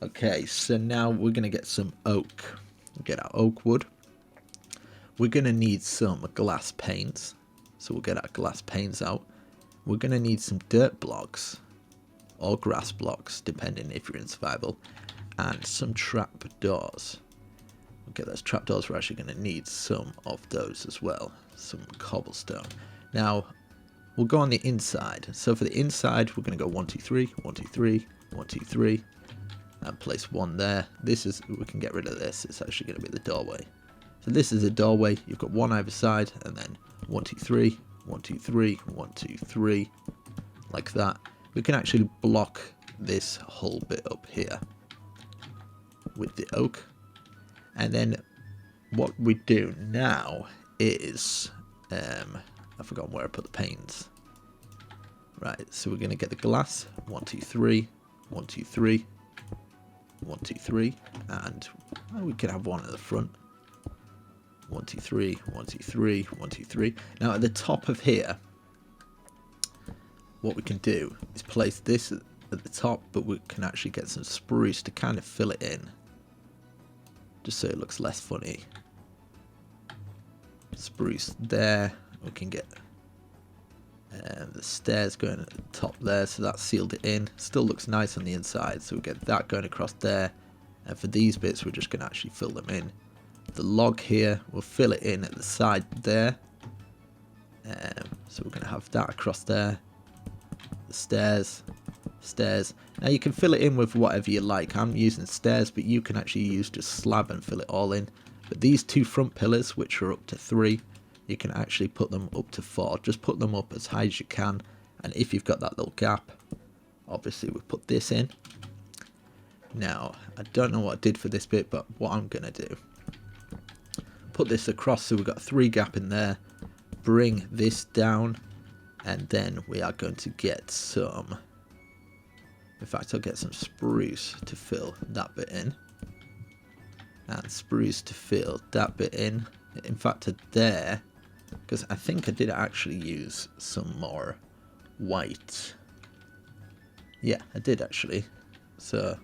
Okay, so now we're going to get some oak. Get our oak wood. We're going to need some glass panes. So we'll get our glass panes out. We're going to need some dirt blocks, or grass blocks, depending if you're in survival, and some trap doors. Okay, those trapdoors, we're actually going to need some of those as well. Some cobblestone. Now, we'll go on the inside. So for the inside, we're going to go 1, 2, 3, 1, 2, 3, 1, 2, 3, and place 1 there. This is, we can get rid of this. It's actually going to be the doorway. So this is a doorway. You've got one either side, and then 1, 2, 3, 1, 2, 3, 1, 2, 3, like that. We can actually block this whole bit up here with the oak. And then what we do now is, I've forgotten where I put the panes. Right, so we're going to get the glass. 1, 2, 3, 1, 2, 3, 1, 2, 3, and we can have one at the front. 1, 2, 3, 1, 2, 3, 1, 2, 3. Now at the top of here, what we can do is place this at the top, but we can actually get some spruce to kind of fill it in, just so it looks less funny. Spruce there. We can get the stairs going at the top there, so that sealed it in. Still looks nice on the inside, so we get that going across there. And for these bits, we're just going to actually fill them in. The log here, we'll fill it in at the side there. So we're going to have that across there. The stairs. Now you can fill it in with whatever you like. I'm using stairs, but you can actually use just slab and fill it all in. But these two front pillars, which are up to 3, you can actually put them up to 4. Just put them up as high as you can. And if you've got that little gap, obviously we put this in. Now, I don't know what I did for this bit, but what I'm going to do, put this across so we've got a 3 gap in there. Bring this down. And then we are going to get some, in fact I'll get some spruce to fill that bit in. And spruce to fill that bit in. In fact to there, because I think I did actually use some more white. Yeah, I did actually. So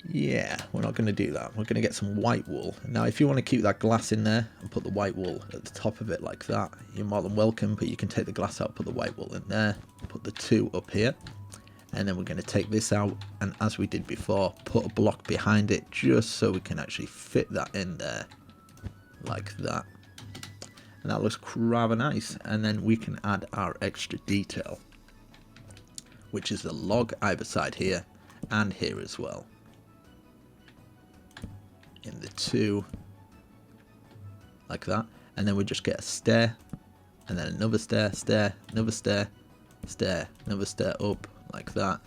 yeah, we're not going to do that. We're going to get some white wool. Now if you want to keep that glass in there and put the white wool at the top of it like that, you're more than welcome, but you can take the glass out, put the white wool in there, put the 2 up here, and then we're going to take this out, and as we did before, put a block behind it just so we can actually fit that in there like that. And that looks rather nice. And then we can add our extra detail, which is the log either side here and here as well. In the 2, like that. And then we just get a stair, and then another stair, another stair, another stair up like that.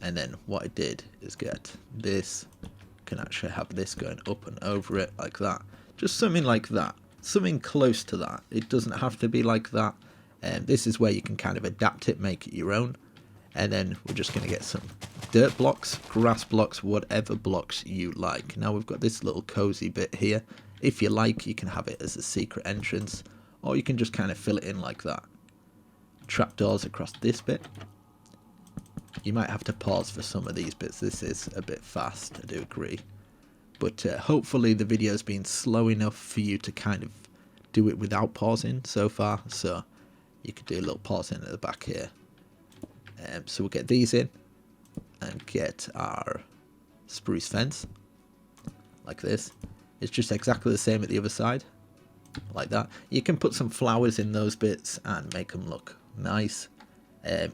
And then what I did is get this, can actually have this going up and over it like that. Just something like that, something close to that. It doesn't have to be like that. And this is where you can kind of adapt it, make it your own. And then we're just going to get some dirt blocks, grass blocks, whatever blocks you like. Now we've got this little cozy bit here. If you like, you can have it as a secret entrance, or you can just kind of fill it in like that. Trapdoors across this bit. You might have to pause for some of these bits. This is a bit fast, I do agree. But hopefully the video's been slow enough for you to kind of do it without pausing so far. So you could do a little pausing at the back here. So we'll get these in and get our spruce fence like this. It's just exactly the same at the other side, like that. You can put some flowers in those bits and make them look nice.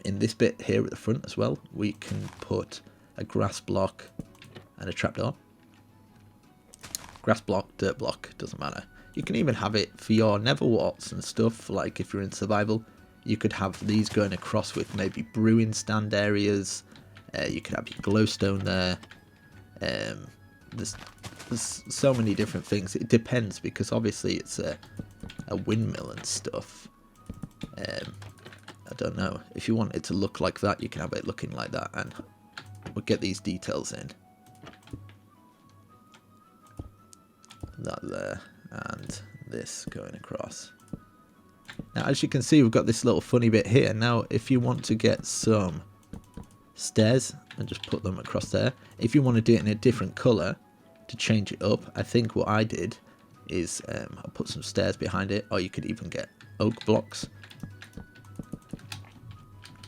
In this bit here at the front as well, we can put a grass block and a trapdoor. Grass block, dirt block, doesn't matter. You can even have it for your nether warts and stuff, like if you're in survival. You could have these going across with maybe brewing stand areas. You could have your glowstone there. There's so many different things. It depends, because obviously it's a windmill and stuff. I don't know. If you want it to look like that, you can have it looking like that, and we'll get these details in. That there, and this going across. Now, as you can see, we've got this little funny bit here. Now, if you want to get some stairs and just put them across there, if you want to do it in a different colour to change it up, I think what I did is I put some stairs behind it, or you could even get oak blocks.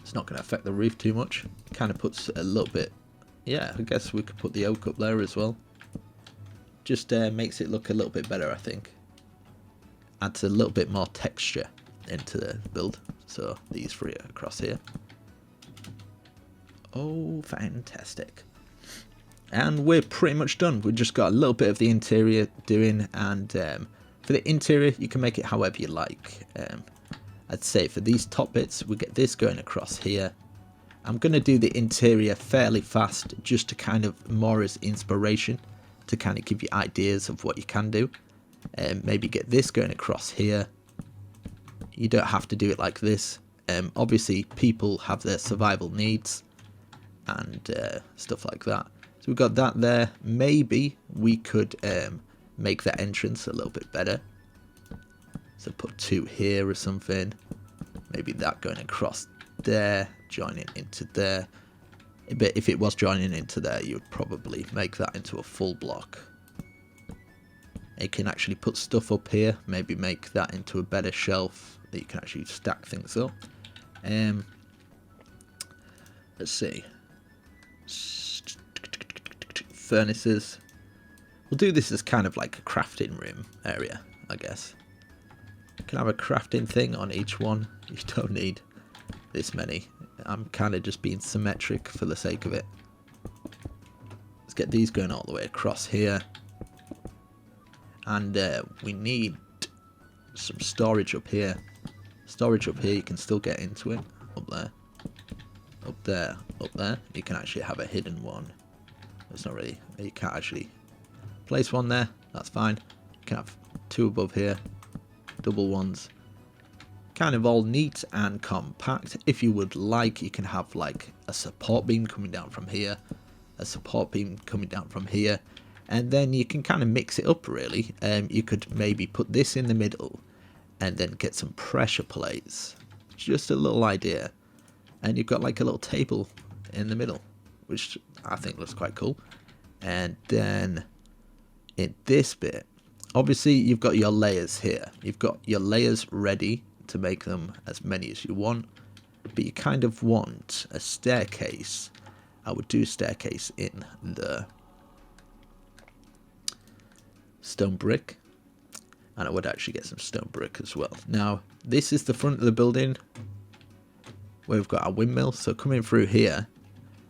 It's not going to affect the roof too much. It kind of puts a little bit, yeah, I guess we could put the oak up there as well. Just makes it look a little bit better, I think. Adds a little bit more texture into the build. So these 3 are across here. Oh, fantastic. And we're pretty much done. We've just got a little bit of the interior doing, and for the interior you can make it however you like. I'd say for these top bits we get this going across here. I'm going to do the interior fairly fast just to kind of more as inspiration, to kind of give you ideas of what you can do. Maybe get this going across here. You don't have to do it like this. Obviously people have their survival needs and stuff like that. So we've got that there. Maybe we could make that entrance a little bit better. So put 2 here or something. Maybe that going across there, joining into there. But if it was joining into there, you would probably make that into a full block. You can actually put stuff up here. Maybe make that into a better shelf that you can actually stack things up. Let's see. Furnaces. We'll do this as kind of like a crafting room area, I guess. You can have a crafting thing on each one. You don't need this many. I'm kind of just being symmetric for the sake of it. Let's get these going all the way across here. And we need some storage up here. Storage up here, you can still get into it. Up there. Up there. Up there. You can actually have a hidden one. It's not really, you can't actually place one there, that's fine. You can have 2 above here, double ones. Kind of all neat and compact. If you would like, you can have like a support beam coming down from here, a support beam coming down from here, and then you can kind of mix it up really. You could maybe put this in the middle and then get some pressure plates. Just a little idea. And you've got like a little table in the middle, which I think looks quite cool. And then in this bit, obviously you've got your layers here. You've got your layers ready to make them as many as you want, but you kind of want a staircase. I would do a staircase in the stone brick, and I would actually get some stone brick as well. Now this is the front of the building where we've got our windmill, so coming through here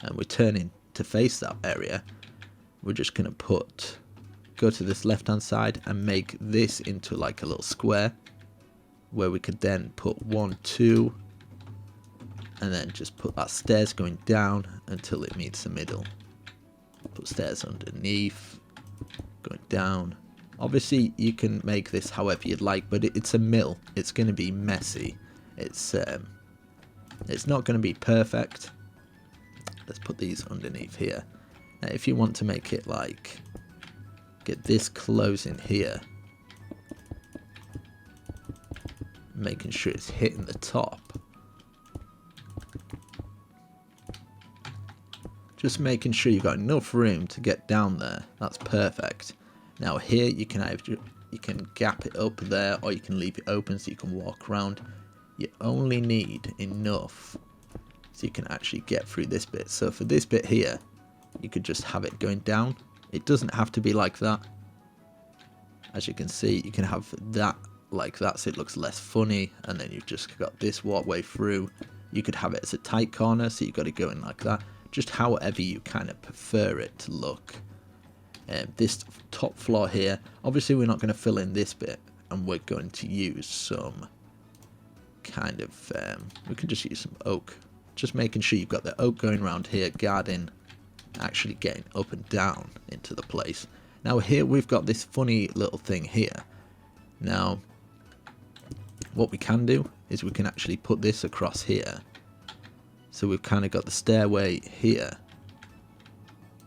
and we're turning to face that area, we're just going to go to this left hand side and make this into like a little square where we could then put 1, 2, and then just put that stairs going down until it meets the middle. Put stairs underneath, going down. Obviously you can make this however you'd like, but it's a mill. It's going to be messy. It's not going to be perfect. Let's put these underneath here. Now if you want to make it like, get this closing here, making sure it's hitting the top. Just making sure you've got enough room to get down there. That's perfect. Now here you can gap it up there, or you can leave it open so you can walk around. You only need enough so you can actually get through this bit. So for this bit here, you could just have it going down. It doesn't have to be like that. As you can see, you can have that like that so it looks less funny, and then you've just got this walkway through. You could have it as a tight corner, so you've got to go in like that. Just however you kind of prefer it to look. This top floor here, obviously we're not going to fill in this bit, and we're going to use some kind of, we can just use some oak. Just making sure you've got the oak going around here, guarding, actually getting up and down into the place. Now here we've got this funny little thing here. Now, what we can do is we can actually put this across here. So we've kind of got the stairway here.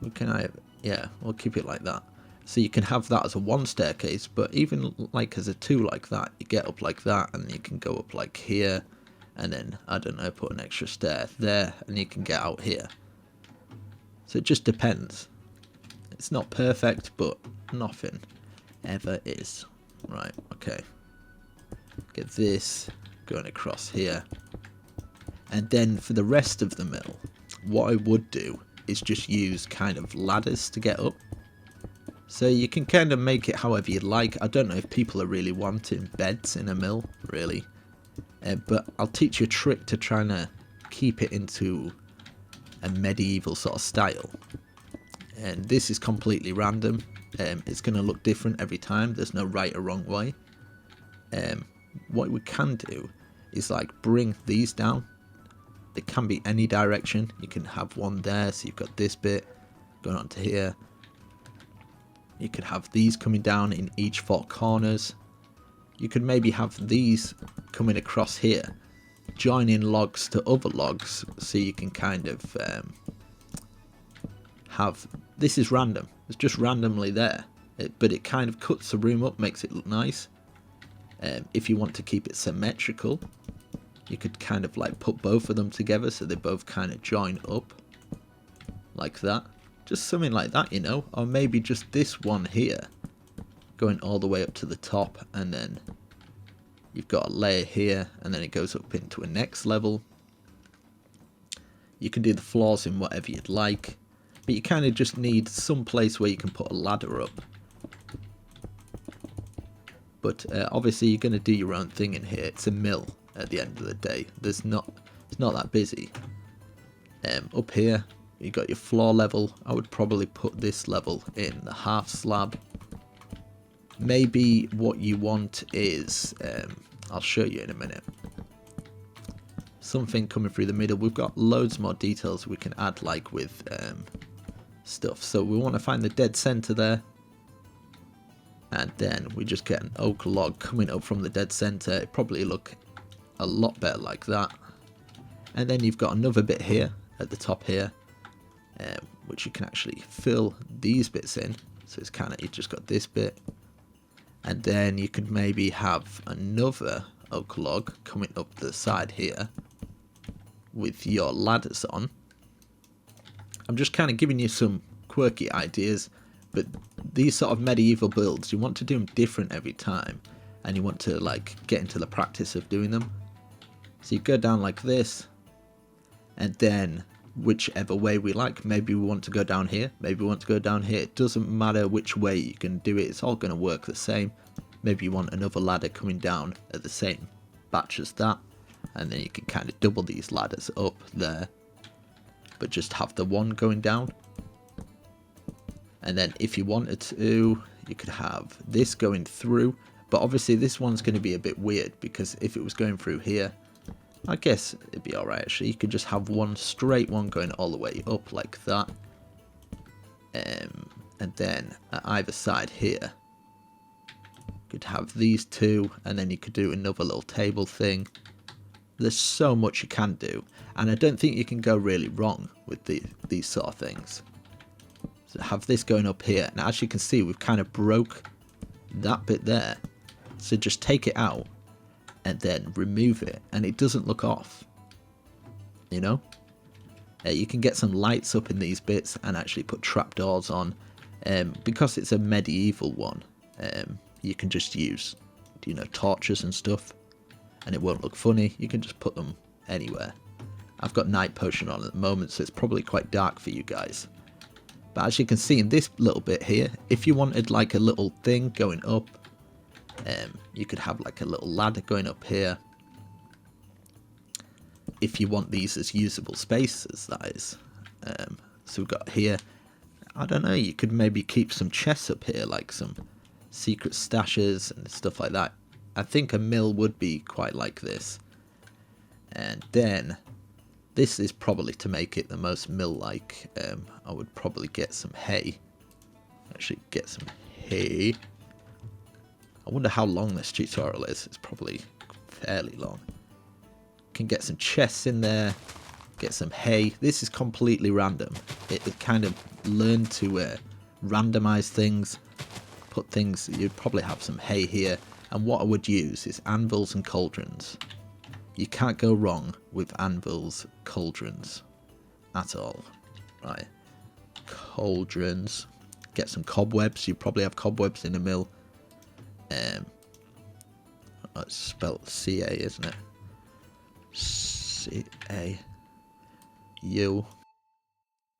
We can, yeah, we'll keep it like that. So you can have that as a 1 staircase, but even like as a 2 like that, you get up like that, and you can go up like here, and then, I don't know, put an extra stair there, and you can get out here. So it just depends. It's not perfect, but nothing ever is. Right, okay. Get this going across here. And then for the rest of the mill, what I would do is just use kind of ladders to get up. So you can kind of make it however you'd like. I don't know if people are really wanting beds in a mill, really. But I'll teach you a trick to try and keep it into a medieval sort of style. And this is completely random. It's going to look different every time. There's no right or wrong way. What we can do is like bring these down. It can be any direction. You can have one there, so you've got this bit going on to here. You could have these coming down in each 4 corners. You could maybe have these coming across here, joining logs to other logs, so you can kind of have, this is random, it's just randomly there, but it kind of cuts the room up, makes it look nice. If you want to keep it symmetrical, you could kind of like put both of them together so they both kind of join up like that. Just something like that, you know, or maybe just this one here going all the way up to the top, and then you've got a layer here, and then it goes up into a next level. You can do the floors in whatever you'd like, but you kind of just need some place where you can put a ladder up. But obviously you're going to do your own thing in here. It's a mill at the end of the day. It's not that busy. Up here you got your floor level. I would probably put this level in the half slab. Maybe what you want is, I'll show you in a minute, something coming through the middle. We've got loads more details we can add, like with stuff. So we want to find the dead center there, and then we just get an oak log coming up from the dead center. It probably look a lot better like that. And then you've got another bit here at the top here, which you can actually fill these bits in. So it's kind of, you just got this bit, and then you could maybe have another oak log coming up the side here with your ladders on. I'm just kind of giving you some quirky ideas, but these sort of medieval builds, you want to do them different every time, and you want to like get into the practice of doing them. So you go down like this, and then whichever way we like, maybe we want to go down here, maybe we want to go down here. It doesn't matter which way you can do it, it's all going to work the same. Maybe you want another ladder coming down at the same batch as that, and then you can kind of double these ladders up there, but just have the one going down. And then if you wanted to, you could have this going through, but obviously this one's going to be a bit weird, because if it was going through here, I guess it'd be alright actually. You could just have one straight one going all the way up like that. And then at either side here, you could have these two, and then you could do another little table thing. There's so much you can do, and I don't think you can go really wrong with these sort of things. So have this going up here. Now as you can see, we've kind of broke that bit there. So just take it out and then remove it, and it doesn't look off, you know. You can get some lights up in these bits and actually put trapdoors on. Because it's a medieval one, you can just use, you know, torches and stuff, and it won't look funny. You can just put them anywhere. I've got night potion on at the moment, so it's probably quite dark for you guys. But as you can see in this little bit here, if you wanted like a little thing going up, you could have like a little ladder going up here. If you want these as usable spaces, that is. So we've got here, I don't know, you could maybe keep some chests up here, like some secret stashes and stuff like that. I think a mill would be quite like this. And then this is probably to make it the most mill-like. I would probably get some hay. Actually get some hay. I wonder how long this tutorial is. It's probably fairly long. Can get some chests in there, get some hay. This is completely random. It kind of learned to randomize things, put things. You'd probably have some hay here, and what I would use is anvils and cauldrons. You can't go wrong with anvils, cauldrons at all. Right, cauldrons. Get some cobwebs. You probably have cobwebs in a mill. It's spelled C-A, isn't it? C-A-U.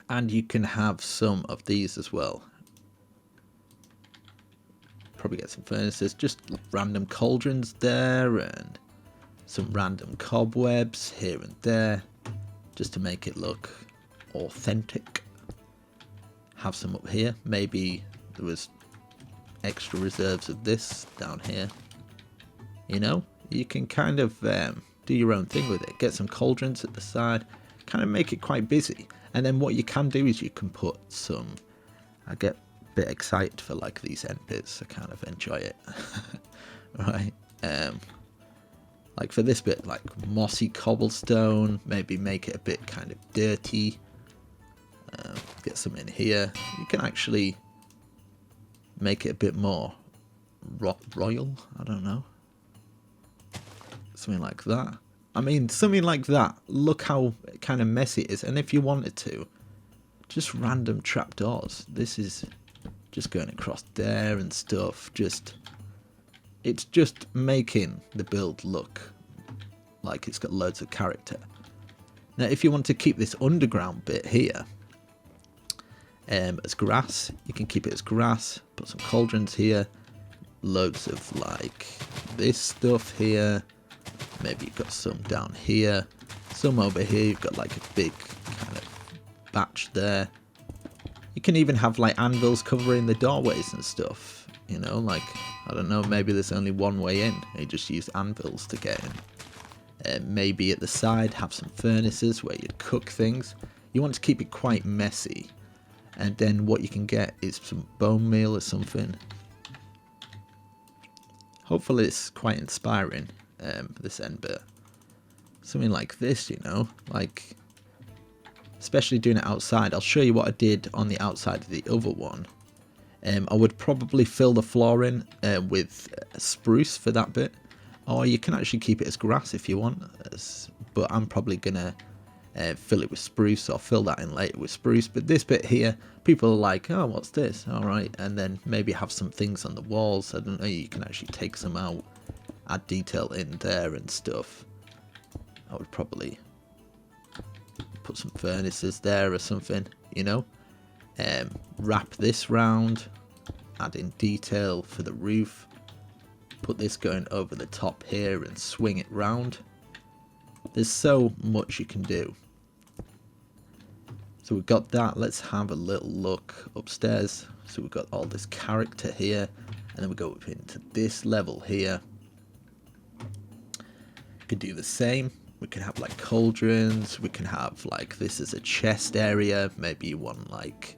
And you can have some of these as well. Probably get some furnaces, just random cauldrons there, and some random cobwebs here and there, just to make it look authentic. have some up here. Maybe there was extra reserves of this down here. You know, you can kind of do your own thing with it. Get some cauldrons at the side, kind of make it quite busy. And then what you can do is you can put some, I get a bit excited for like these end bits, I kind of enjoy it. Right, like for this bit, like mossy cobblestone, maybe make it a bit kind of dirty. Get some in here. You can actually make it a bit more royal, I don't know. Something like that. I mean, something like that. Look how kind of messy it is. And if you wanted to, just random trapdoors. This is just going across there and stuff. It's just making the build look like it's got loads of character. Now, if you want to keep this underground bit here as grass, you can keep it as grass. Put some cauldrons here. Loads of like this stuff here. Maybe you've got some down here, some over here. You've got like a big kind of batch there. You can even have like anvils covering the doorways and stuff. You know, like, I don't know, maybe there's only one way in. You just use anvils to get in. Maybe at the side have some furnaces where you'd cook things. You want to keep it quite messy. And then what you can get is some bone meal or something. Hopefully it's quite inspiring. This end bit, something like this, you know, like especially doing it outside. I'll show you what I did on the outside of the other one. I would probably fill the floor in with spruce for that bit, or you can actually keep it as grass if you want, but I'm probably gonna fill it with spruce, or fill that in later with spruce. But this bit here, people are like, oh, what's this? All right, and then maybe have some things on the walls. I don't know, you can actually take some out, add detail in there and stuff. I would probably put some furnaces there or something, you know. Wrap this round, add in detail for the roof. Put this going over the top here and swing it round. There's so much you can do. So we've got that. Let's have a little look upstairs. So we've got all this character here, and then we go up into this level here. We could do the same. We can have like cauldrons. We can have like this as a chest area. Maybe you want like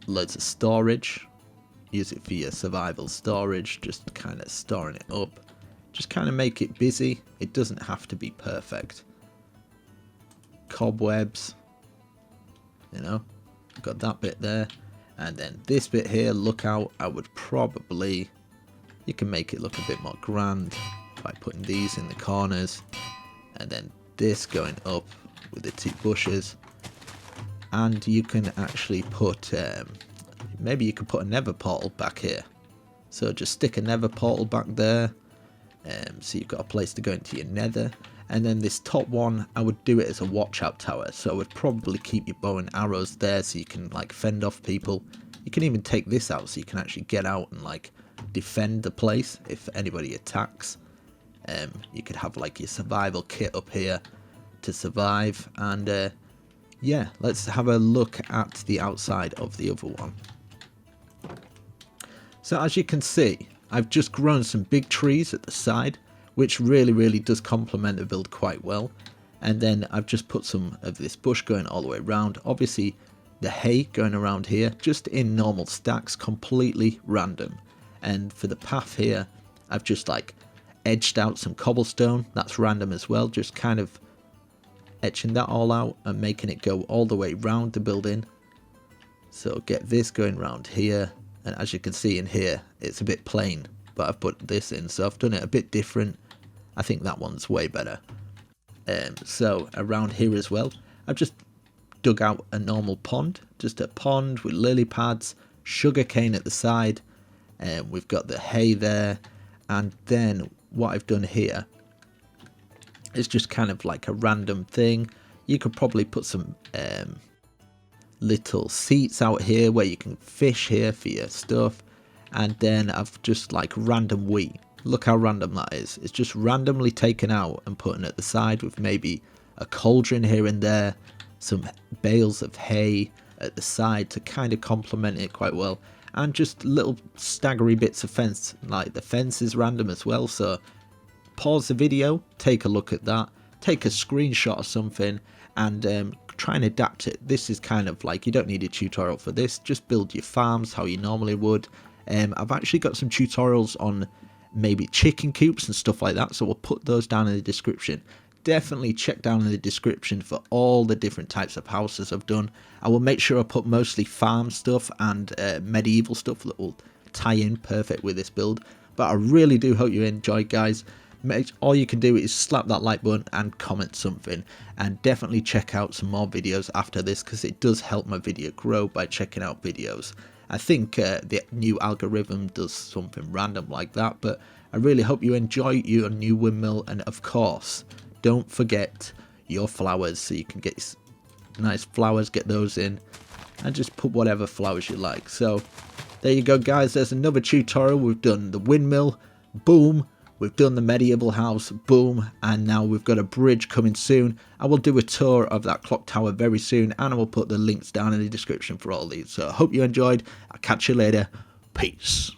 loads of storage. Use it for your survival storage. Just kind of storing it up. Just kind of make it busy. It doesn't have to be perfect. Cobwebs. You know, got that bit there. And then this bit here, look out. I would probably, you can make it look a bit more grand by putting these in the corners, and then this going up with the two bushes. And you can actually put maybe you could put a nether portal back here, so just stick a nether portal back there, so you've got a place to go into your nether. And then this top one, I would do it as a watch out tower, so I would probably keep your bow and arrows there so you can like fend off people. You can even take this out so you can actually get out and like defend the place if anybody attacks. You could have like your survival kit up here to survive. And yeah, let's have a look at the outside of the other one. So as you can see, I've just grown some big trees at the side, which really does complement the build quite well. And then I've just put some of this bush going all the way around. Obviously the hay going around here, just in normal stacks, completely random. And for the path here, I've just like edged out some cobblestone. That's random as well, just kind of etching that all out and making it go all the way round the building. So get this going round here, and as you can see in here, it's a bit plain, but I've put this in, so I've done it a bit different. I think that one's way better. So around here as well, I've just dug out a normal pond, just a pond with lily pads, sugar cane at the side, and we've got the hay there. And then what I've done here is just kind of like a random thing. You could probably put some little seats out here where you can fish here for your stuff. And then I've just like random wheat. Look how random that is. It's just randomly taken out and put at the side with maybe a cauldron here and there, some bales of hay, at the side to kind of complement it quite well, and just little staggery bits of fence, like the fence is random as well. So pause the video, take a look at that, take a screenshot or something, and try and adapt it. This is kind of like, you don't need a tutorial for this, just build your farms how you normally would. I've actually got some tutorials on maybe chicken coops and stuff like that, so we'll put those down in the description. Definitely check down in the description for all the different types of houses I've done. I will make sure I put mostly farm stuff and medieval stuff that will tie in perfect with this build. But I really do hope you enjoyed, guys. All you can do is slap that like button and comment something, and definitely check out some more videos after this, because it does help my video grow by checking out videos. I think the new algorithm does something random like that, but I really hope you enjoy your new windmill, and of course don't forget your flowers, so you can get nice flowers, get those in, and just put whatever flowers you like. So there you go, guys, there's another tutorial. We've done the windmill, boom. We've done the medieval house, boom, and now we've got a bridge coming soon. I will do a tour of that clock tower very soon, and I will put the links down in the description for all these. So I hope you enjoyed. I'll catch you later. Peace.